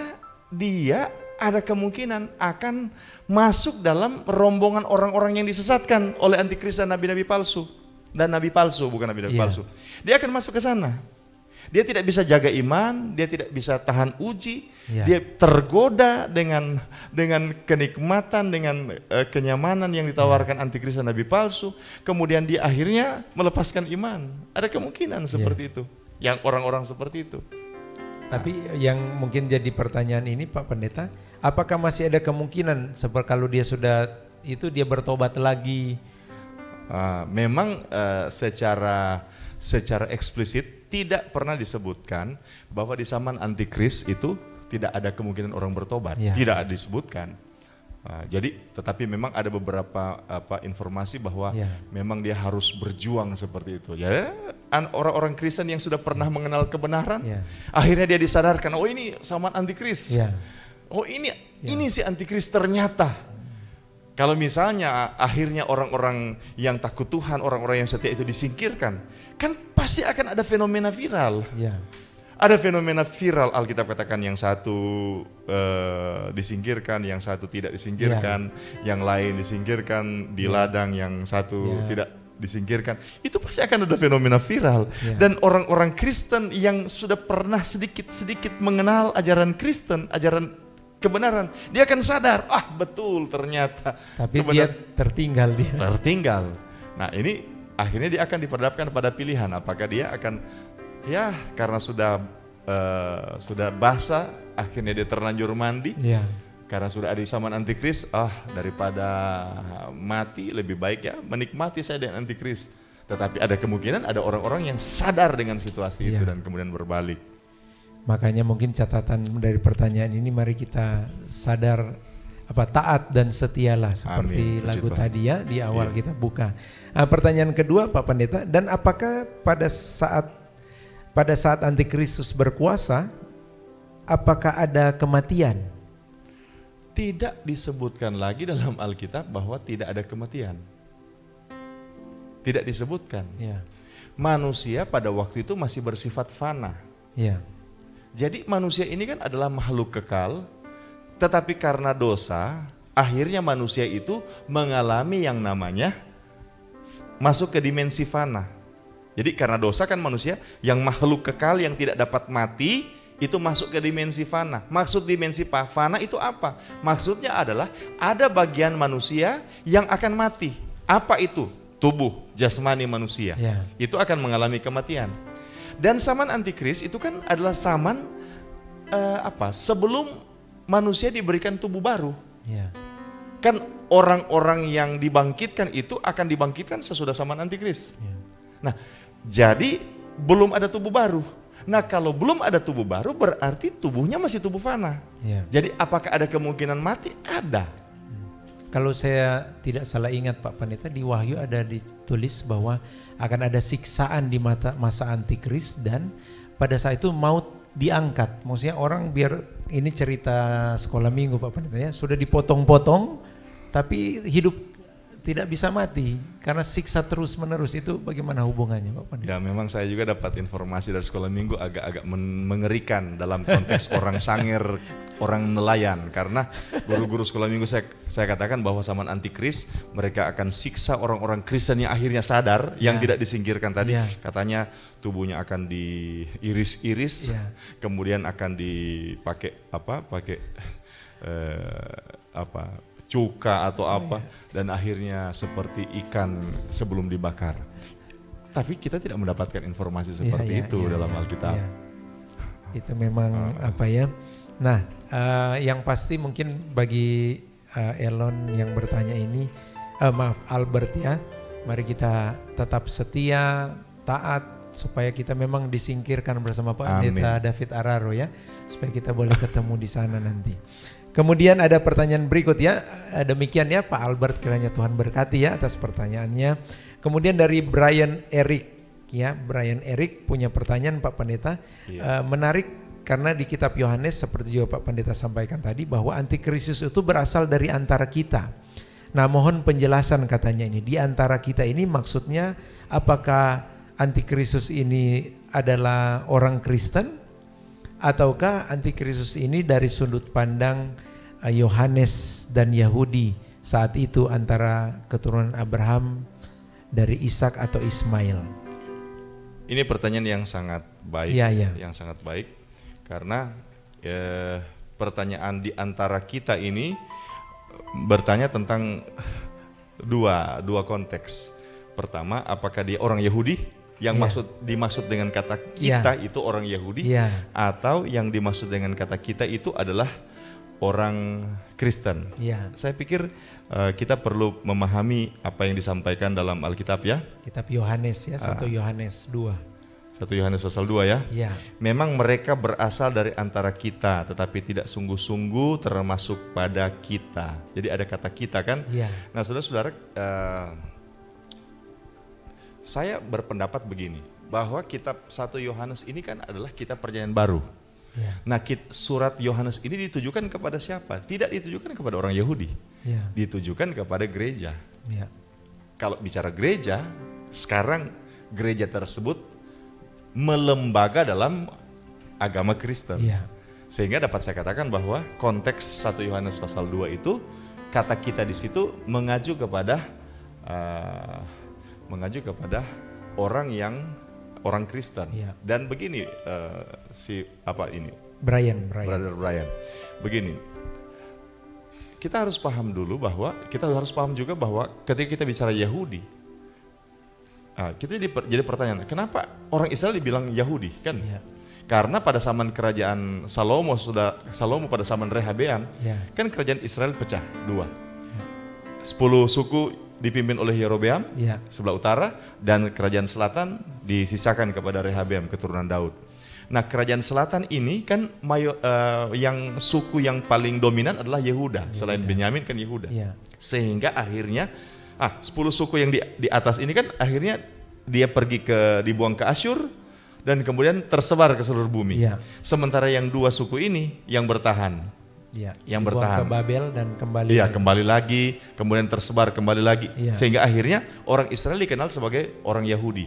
dia ada kemungkinan akan masuk dalam rombongan orang-orang yang disesatkan oleh antikris dan nabi-nabi palsu. Dan nabi palsu, bukan nabi-nabi palsu. Dia akan masuk ke sana. Dia tidak bisa jaga iman, dia tidak bisa tahan uji, dia tergoda dengan kenikmatan, dengan kenyamanan yang ditawarkan antikris dan nabi palsu. Kemudian dia akhirnya melepaskan iman. Ada kemungkinan seperti itu, yang orang-orang seperti itu. Tapi yang mungkin jadi pertanyaan ini Pak Pendeta, apakah masih ada kemungkinan seperti kalau dia sudah itu dia bertobat lagi? Memang secara eksplisit tidak pernah disebutkan bahwa di zaman antikris itu tidak ada kemungkinan orang bertobat, tidak disebutkan. Jadi tetapi memang ada beberapa informasi bahwa memang dia harus berjuang seperti itu. Ya, orang-orang Kristen yang sudah pernah mengenal kebenaran, akhirnya dia disadarkan, oh ini zaman antikris. Oh ini si antikris ternyata. Kalau misalnya akhirnya orang-orang yang takut Tuhan, orang-orang yang setia itu disingkirkan, kan pasti akan ada fenomena viral. Ada fenomena viral, Alkitab katakan yang satu disingkirkan, yang satu tidak disingkirkan, yang lain disingkirkan di ladang, yang satu tidak disingkirkan. Itu pasti akan ada fenomena viral. Dan orang-orang Kristen yang sudah pernah sedikit-sedikit mengenal ajaran Kristen, ajaran kebenaran, dia akan sadar, betul ternyata. Tapi dia tertinggal. Nah ini akhirnya dia akan diperhadapkan pada pilihan, apakah dia akan, karena sudah basah, akhirnya dia terlanjur mandi, karena sudah ada di zaman antikris, daripada mati lebih baik menikmati saya dengan antikris. Tetapi ada kemungkinan ada orang-orang yang sadar dengan situasi itu dan kemudian berbalik. Makanya mungkin catatan dari pertanyaan ini, mari kita sadar taat dan setialah seperti lagu tadi di awal kita buka. Pertanyaan kedua Pak Pendeta, dan apakah pada saat antikristus berkuasa, apakah ada kematian? Tidak disebutkan lagi dalam Alkitab bahwa tidak ada kematian. Tidak disebutkan. Manusia pada waktu itu masih bersifat fana. Jadi manusia ini kan adalah makhluk kekal, tetapi karena dosa, akhirnya manusia itu mengalami yang namanya masuk ke dimensi fana. Jadi karena dosa kan manusia yang makhluk kekal yang tidak dapat mati, itu masuk ke dimensi fana. Maksud dimensi fana itu apa? Maksudnya adalah ada bagian manusia yang akan mati. Apa itu? Tubuh jasmani manusia. Itu akan mengalami kematian. Dan zaman antikris itu kan adalah zaman sebelum manusia diberikan tubuh baru. Kan orang-orang yang dibangkitkan itu akan dibangkitkan sesudah zaman antikris. Nah, jadi belum ada tubuh baru. Nah, kalau belum ada tubuh baru berarti tubuhnya masih tubuh fana. Jadi apakah ada kemungkinan mati? Ada. Kalau saya tidak salah ingat Pak Pendeta, di Wahyu ada ditulis bahwa akan ada siksaan di masa antikris, dan pada saat itu maut diangkat. Maksudnya orang biar, ini cerita sekolah minggu Pak Pendeta sudah dipotong-potong tapi hidup tidak bisa mati karena siksa terus menerus. Itu bagaimana hubungannya Pak Pendeta? Ya memang saya juga dapat informasi dari sekolah minggu agak mengerikan dalam konteks orang sangir, orang nelayan, karena guru-guru sekolah minggu saya katakan bahwa zaman antikris mereka akan siksa orang-orang Kristen yang akhirnya sadar, yang tidak disingkirkan tadi. Katanya tubuhnya akan diiris-iris, kemudian akan dipakai cuka atau dan akhirnya seperti ikan sebelum dibakar. Tapi kita tidak mendapatkan informasi seperti itu dalam Alkitab. Itu memang Nah, yang pasti mungkin bagi Elon yang bertanya ini, Albert mari kita tetap setia, taat, supaya kita memang disingkirkan bersama Pak Pendeta David Araro supaya kita boleh ketemu di sana nanti. Kemudian ada pertanyaan berikut demikian Pak Albert, kiranya Tuhan berkati atas pertanyaannya. Kemudian dari Brian Eric ya. Brian Eric punya pertanyaan Pak Pendeta. Menarik karena di kitab Yohanes seperti juga Pak Pendeta sampaikan tadi bahwa antikristus itu berasal dari antara kita. Nah, mohon penjelasan katanya ini. Di antara kita ini maksudnya apakah antikristus ini adalah orang Kristen ataukah antikristus ini dari sudut pandang Yohanes dan Yahudi saat itu antara keturunan Abraham dari Ishak atau Ismail? Ini pertanyaan yang sangat baik, yang sangat baik karena pertanyaan di antara kita ini bertanya tentang dua konteks. Pertama, apakah dia orang Yahudi? Yang dimaksud dengan kata kita itu orang Yahudi, atau yang dimaksud dengan kata kita itu adalah orang Kristen. Saya pikir kita perlu memahami apa yang disampaikan dalam Alkitab ya. Kitab Yohanes ya, 1 Yohanes 2. 1 Yohanes pasal 2 ya. Memang mereka berasal dari antara kita, tetapi tidak sungguh-sungguh termasuk pada kita. Jadi ada kata kita kan. Nah, saudara-saudara, saya berpendapat begini, bahwa kitab 1 Yohanes ini kan adalah kitab perjanjian baru. Nah, surat Yohanes ini ditujukan kepada siapa? Tidak ditujukan kepada orang Yahudi, ditujukan kepada gereja. Kalau bicara gereja, sekarang gereja tersebut melembaga dalam agama Kristen. Sehingga dapat saya katakan bahwa konteks 1 Yohanes pasal 2 itu, kata kita di situ mengacu kepada orang Kristen. Dan begini Brother Brian. Begini. Kita harus paham dulu bahwa juga bahwa ketika kita bicara Yahudi, kita jadi pertanyaan, kenapa orang Israel dibilang Yahudi kan? Karena pada zaman kerajaan Salomo pada zaman Rehabeam, kan kerajaan Israel pecah dua. 10 suku dipimpin oleh Yerobeam sebelah utara, dan kerajaan selatan disisakan kepada Rehabeam keturunan Daud. Nah, kerajaan selatan ini kan yang suku yang paling dominan adalah Yehuda. Selain Benyamin kan Yehuda. Sehingga akhirnya 10 suku yang di atas ini kan akhirnya dia dibuang ke Asyur dan kemudian tersebar ke seluruh bumi. Sementara yang 2 suku ini yang bertahan. Yang bertahan ke Babel dan kembali kembali lagi, kemudian tersebar kembali lagi, sehingga akhirnya orang Israel dikenal sebagai orang Yahudi.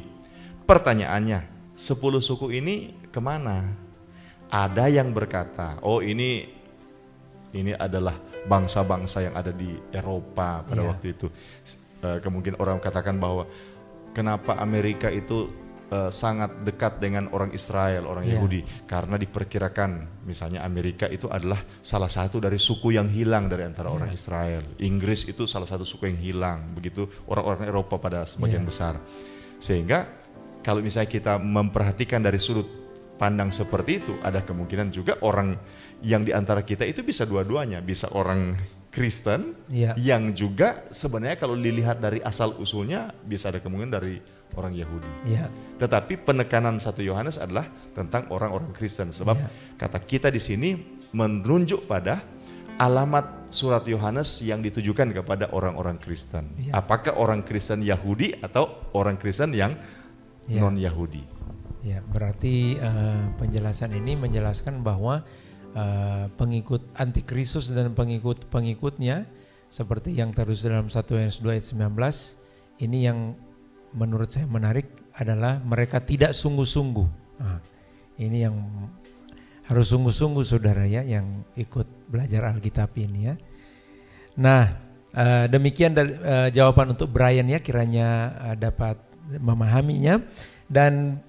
Pertanyaannya, 10 suku ini kemana? Ada yang berkata, oh ini adalah bangsa-bangsa yang ada di Eropa pada waktu itu. Kemungkinan orang katakan bahwa kenapa Amerika itu sangat dekat dengan orang Israel, orang Yahudi, karena diperkirakan misalnya Amerika itu adalah salah satu dari suku yang hilang dari antara orang Israel. Inggris itu salah satu suku yang hilang, begitu orang-orang Eropa pada sebagian besar. Sehingga kalau misalnya kita memperhatikan dari sudut pandang seperti itu, ada kemungkinan juga orang yang di antara kita itu bisa dua-duanya, bisa orang Kristen yang juga sebenarnya kalau dilihat dari asal usulnya bisa ada kemungkinan dari orang Yahudi. Tetapi penekanan 1 Yohanes adalah tentang orang-orang Kristen, sebab kata kita di sini menunjuk pada alamat surat Yohanes yang ditujukan kepada orang-orang Kristen. Apakah orang Kristen Yahudi atau orang Kristen yang non-Yahudi? Berarti penjelasan ini menjelaskan bahwa pengikut antikristus dan pengikut-pengikutnya seperti yang terus dalam 1 Yohanes 2 ayat 19 ini yang menurut saya menarik adalah mereka tidak sungguh-sungguh. Ini yang harus sungguh-sungguh saudara ya yang ikut belajar Alkitab ini ya. Nah, demikian jawaban untuk Brian ya, kiranya dapat memahaminya. Dan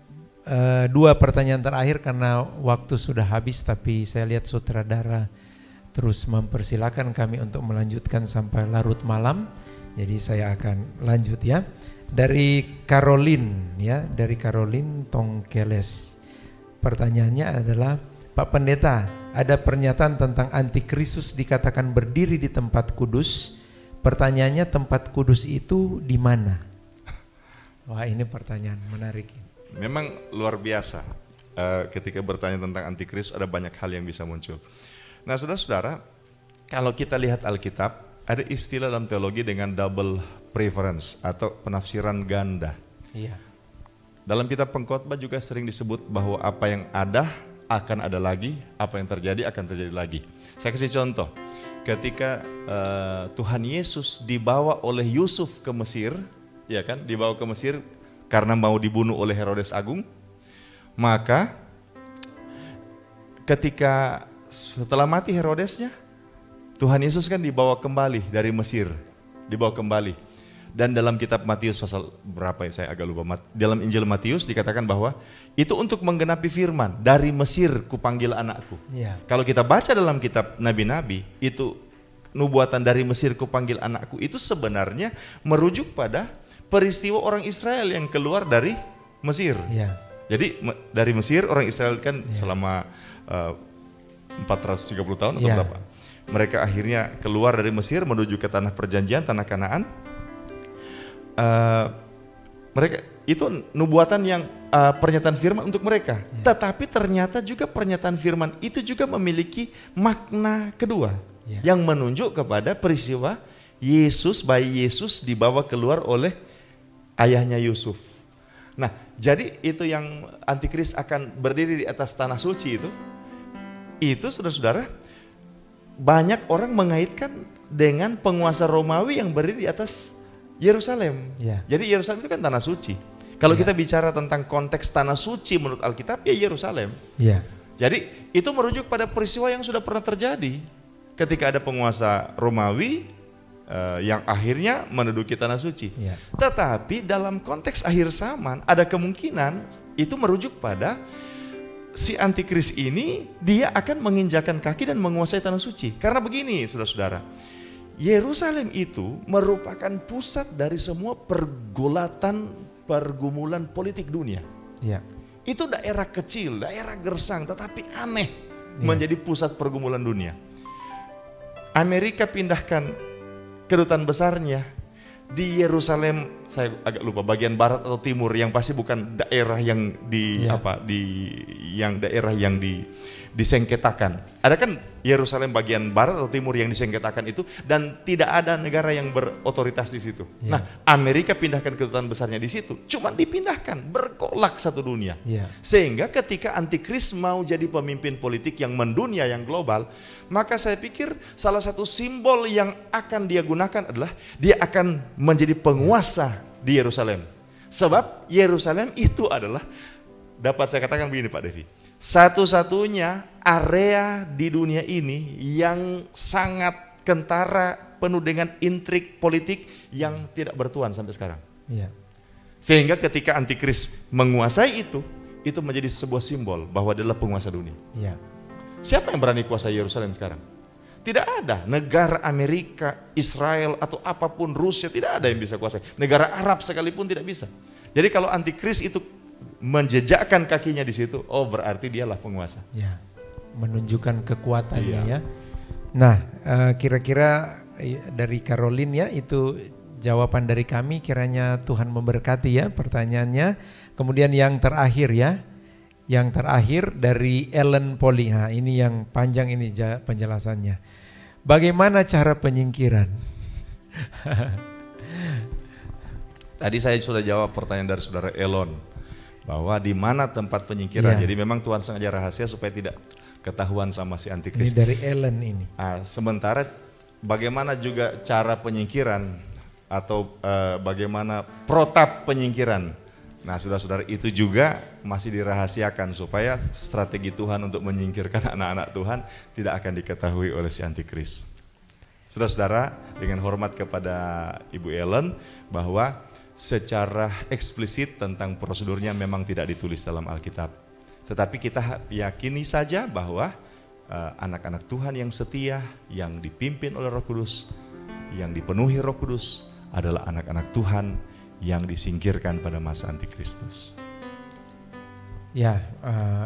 2 pertanyaan terakhir karena waktu sudah habis, tapi saya lihat sutradara terus mempersilakan kami untuk melanjutkan sampai larut malam. Jadi saya akan lanjut ya. Dari Caroline ya, dari Caroline Tongkeles. Pertanyaannya adalah, Pak Pendeta, ada pernyataan tentang antikristus dikatakan berdiri di tempat kudus. Pertanyaannya, tempat kudus itu di mana? Wah, ini pertanyaan menarik. Memang luar biasa. Ketika bertanya tentang antikristus ada banyak hal yang bisa muncul. Nah, saudara-saudara, kalau kita lihat Alkitab, ada istilah dalam teologi dengan double preference atau penafsiran ganda. Dalam kitab Pengkhotbah juga sering disebut bahwa apa yang ada akan ada lagi, apa yang terjadi akan terjadi lagi. Saya kasih contoh, ketika Tuhan Yesus dibawa oleh Yusuf ke Mesir, ya kan, dibawa ke Mesir karena mau dibunuh oleh Herodes Agung, maka ketika setelah mati Herodesnya, Tuhan Yesus kan dibawa kembali dari Mesir, dibawa kembali. Dan dalam kitab Matius pasal berapa ya, saya agak lupa, dalam Injil Matius dikatakan bahwa itu untuk menggenapi firman, dari Mesir kupanggil anakku. Ya. Kalau kita baca dalam kitab Nabi-Nabi, itu nubuatan dari Mesir kupanggil anakku, itu sebenarnya merujuk pada peristiwa orang Israel yang keluar dari Mesir. Ya. Jadi dari Mesir, orang Israel kan selama 430 tahun atau berapa, mereka akhirnya keluar dari Mesir menuju ke tanah perjanjian, tanah Kanaan. Mereka itu nubuatan yang pernyataan firman untuk mereka. Tetapi ternyata juga pernyataan firman itu juga memiliki makna kedua yang menunjuk kepada peristiwa Yesus, bayi Yesus dibawa keluar oleh ayahnya Yusuf. Nah, jadi itu yang antikris akan berdiri di atas tanah suci itu saudara-saudara, banyak orang mengaitkan dengan penguasa Romawi yang berdiri di atas Yerusalem. Jadi Yerusalem itu kan tanah suci. Kalau kita bicara tentang konteks tanah suci menurut Alkitab, ya Yerusalem. Jadi itu merujuk pada peristiwa yang sudah pernah terjadi ketika ada penguasa Romawi yang akhirnya menduduki tanah suci. Tetapi dalam konteks akhir zaman ada kemungkinan itu merujuk pada si antikris ini, dia akan menginjakan kaki dan menguasai tanah suci. Karena begini saudara-saudara, Yerusalem itu merupakan pusat dari semua pergumulan politik dunia. Itu daerah kecil, daerah gersang, tetapi aneh menjadi pusat pergumulan dunia. Amerika pindahkan kedutaan besarnya di Yerusalem, saya agak lupa bagian barat atau timur, yang pasti bukan daerah yang daerah yang disengketakan. Ada kan Yerusalem bagian barat atau timur yang disengketakan itu, dan tidak ada negara yang berotoritas di situ. Nah, Amerika pindahkan kedutaan besarnya di situ, cuman dipindahkan, berkolak satu dunia. Sehingga ketika antikris mau jadi pemimpin politik yang mendunia, yang global, maka saya pikir salah satu simbol yang akan dia gunakan adalah dia akan menjadi penguasa di Yerusalem. Sebab Yerusalem itu adalah, dapat saya katakan begini Pak Devi, satu-satunya area di dunia ini yang sangat kentara, penuh dengan intrik politik yang tidak bertuan sampai sekarang. Sehingga ketika antikris menguasai itu menjadi sebuah simbol bahwa dia adalah penguasa dunia. Siapa yang berani kuasai Yerusalem sekarang? Tidak ada. Negara Amerika, Israel, atau apapun, Rusia, tidak ada yang bisa kuasai. Negara Arab sekalipun tidak bisa. Jadi kalau antikris itu menjejakkan kakinya di situ, oh berarti dialah penguasa. Menunjukkan kekuatannya ya. Nah, kira-kira dari Caroline ya, itu jawaban dari kami, kiranya Tuhan memberkati ya pertanyaannya. Kemudian yang terakhir ya, yang terakhir dari Ellen Poli. Nah, ini yang panjang ini penjelasannya. Bagaimana cara penyingkiran? Tadi saya sudah jawab pertanyaan dari saudara Elon, bahwa di mana tempat penyingkiran. Jadi memang Tuhan sengaja rahasia supaya tidak ketahuan sama si antikris. Ini dari Ellen ini. Sementara bagaimana juga cara penyingkiran atau bagaimana protap penyingkiran. Nah, saudara-saudara, itu juga masih dirahasiakan supaya strategi Tuhan untuk menyingkirkan anak-anak Tuhan tidak akan diketahui oleh si antikris. Saudara-saudara, dengan hormat kepada Ibu Ellen, bahwa secara eksplisit tentang prosedurnya memang tidak ditulis dalam Alkitab. Tetapi kita yakini saja bahwa anak-anak Tuhan yang setia, yang dipimpin oleh Roh Kudus, yang dipenuhi Roh Kudus adalah anak-anak Tuhan yang disingkirkan pada masa antikristus. Ya,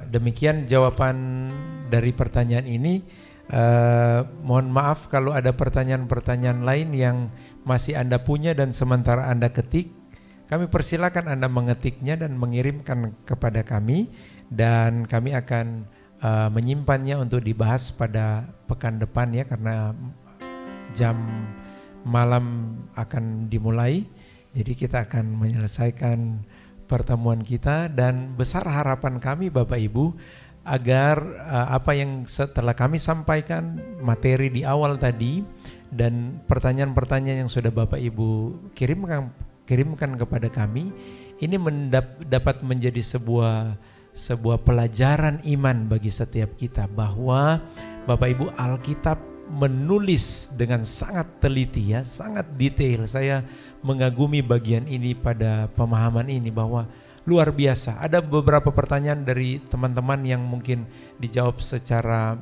demikian jawaban dari pertanyaan ini. Mohon maaf kalau ada pertanyaan-pertanyaan lain yang masih Anda punya dan sementara Anda ketik, kami persilakan Anda mengetiknya dan mengirimkan kepada kami, dan kami akan menyimpannya untuk dibahas pada pekan depan ya, karena jam malam akan dimulai. Jadi kita akan menyelesaikan pertemuan kita, dan besar harapan kami Bapak Ibu agar apa yang setelah kami sampaikan materi di awal tadi dan pertanyaan-pertanyaan yang sudah Bapak Ibu kirimkan kepada kami ini dapat menjadi sebuah pelajaran iman bagi setiap kita, bahwa Bapak Ibu Alkitab menulis dengan sangat teliti ya, sangat detail. Saya mengagumi bagian ini pada pemahaman ini, bahwa luar biasa. Ada beberapa pertanyaan dari teman-teman yang mungkin dijawab secara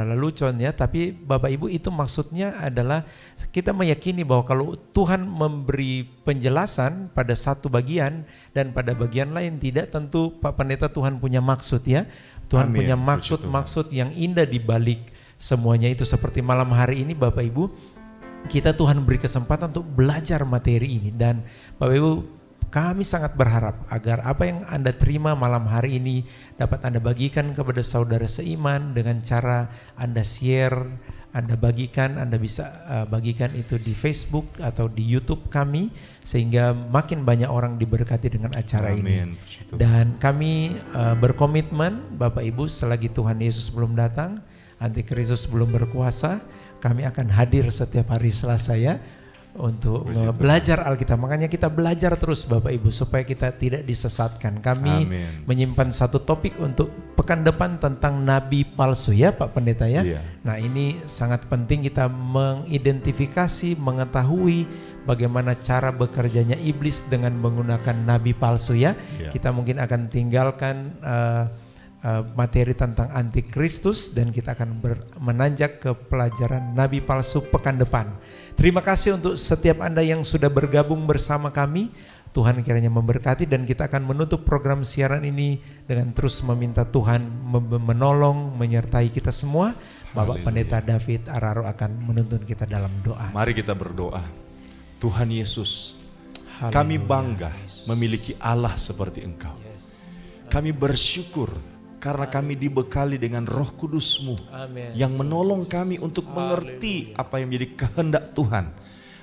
lelucon ya, tapi Bapak Ibu itu maksudnya adalah kita meyakini bahwa kalau Tuhan memberi penjelasan pada satu bagian dan pada bagian lain tidak, tentu Pak Pendeta Tuhan punya maksud ya. Tuhan Amin. punya maksud yang indah di balik semuanya itu. Seperti malam hari ini Bapak Ibu, kita Tuhan beri kesempatan untuk belajar materi ini, dan Bapak Ibu kami sangat berharap agar apa yang Anda terima malam hari ini dapat Anda bagikan kepada saudara seiman dengan cara Anda share, Anda bagikan, Anda bisa bagikan itu di Facebook atau di YouTube kami, sehingga makin banyak orang diberkati dengan acara Amin. ini. Dan kami berkomitmen Bapak Ibu, selagi Tuhan Yesus belum datang, Antikristus belum berkuasa, kami akan hadir setiap hari Selasa ya, untuk belajar Alkitab. Makanya kita belajar terus Bapak Ibu supaya kita tidak disesatkan. Kami menyimpan satu topik untuk pekan depan tentang nabi palsu ya Pak Pendeta ya. Nah ini sangat penting kita mengidentifikasi, mengetahui bagaimana cara bekerjanya iblis dengan menggunakan nabi palsu ya. Kita mungkin akan tinggalkan materi tentang antikristus dan kita akan menanjak ke pelajaran nabi palsu pekan depan. Terima kasih untuk setiap Anda yang sudah bergabung bersama kami. Tuhan kiranya memberkati, dan kita akan menutup program siaran ini dengan terus meminta Tuhan menolong, menyertai kita semua. Bapak Pendeta David Araro akan menuntun kita dalam doa. Mari kita berdoa. Tuhan Yesus, kami bangga memiliki Allah seperti Engkau. Kami bersyukur karena kami dibekali dengan Roh Kudus-Mu yang menolong kami untuk mengerti apa yang menjadi kehendak Tuhan,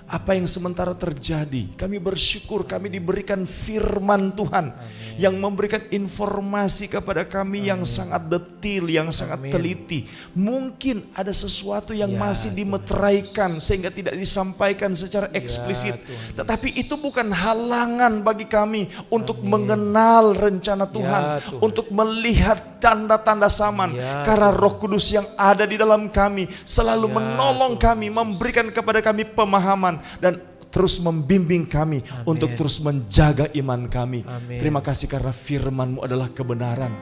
apa yang sementara terjadi. Kami bersyukur kami diberikan firman Tuhan yang memberikan informasi kepada kami yang sangat detil, yang sangat teliti. Mungkin ada sesuatu yang masih dimeteraikan sehingga tidak disampaikan secara eksplisit, tetapi itu bukan halangan bagi kami untuk mengenal rencana Tuhan, untuk melihat tanda-tanda zaman, karena Roh Kudus yang ada di dalam kami selalu menolong kami, memberikan kepada kami pemahaman dan terus membimbing kami untuk terus menjaga iman kami. Terima kasih karena firman-Mu adalah kebenaran.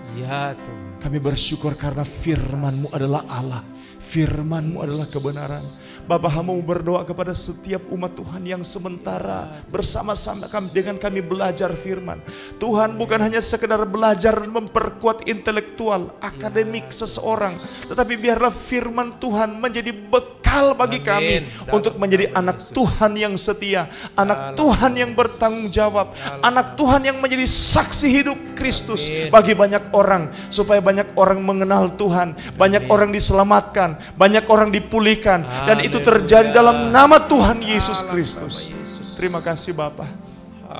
Kami bersyukur karena firman-Mu adalah Allah, firman-Mu adalah kebenaran. Bapa, hamba berdoa kepada setiap umat Tuhan yang sementara bersama-sama dengan kami belajar firman. Tuhan, bukan hanya sekedar belajar dan memperkuat intelektual, akademik seseorang, tetapi biarlah firman Tuhan menjadi bekal bagi kami untuk menjadi anak Tuhan yang setia, anak Tuhan yang bertanggung jawab, anak Tuhan yang menjadi saksi hidup Kristus bagi banyak orang, supaya banyak orang mengenal Tuhan, banyak orang diselamatkan, banyak orang dipulihkan, dan itu terjadi dalam nama Tuhan Yesus Kristus. Terima kasih Bapa.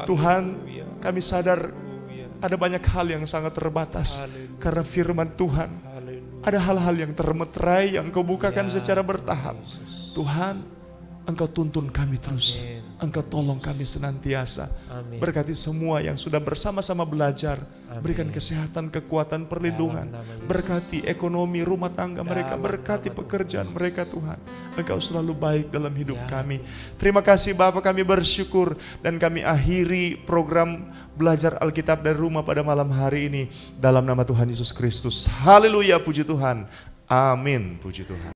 Tuhan, kami sadar ada banyak hal yang sangat terbatas karena firman Tuhan. Ada hal-hal yang termeterai yang Kau bukakan secara bertahap. Tuhan, Engkau tuntun kami terus. Engkau tolong kami senantiasa. Berkati semua yang sudah bersama-sama belajar. Berikan kesehatan, kekuatan, perlindungan. Berkati ekonomi rumah tangga mereka. Berkati pekerjaan mereka Tuhan. Engkau selalu baik dalam hidup kami. Terima kasih Bapa, kami bersyukur. Dan kami akhiri program belajar Alkitab dari rumah pada malam hari ini. Dalam nama Tuhan Yesus Kristus. Haleluya, puji Tuhan. Amin, puji Tuhan.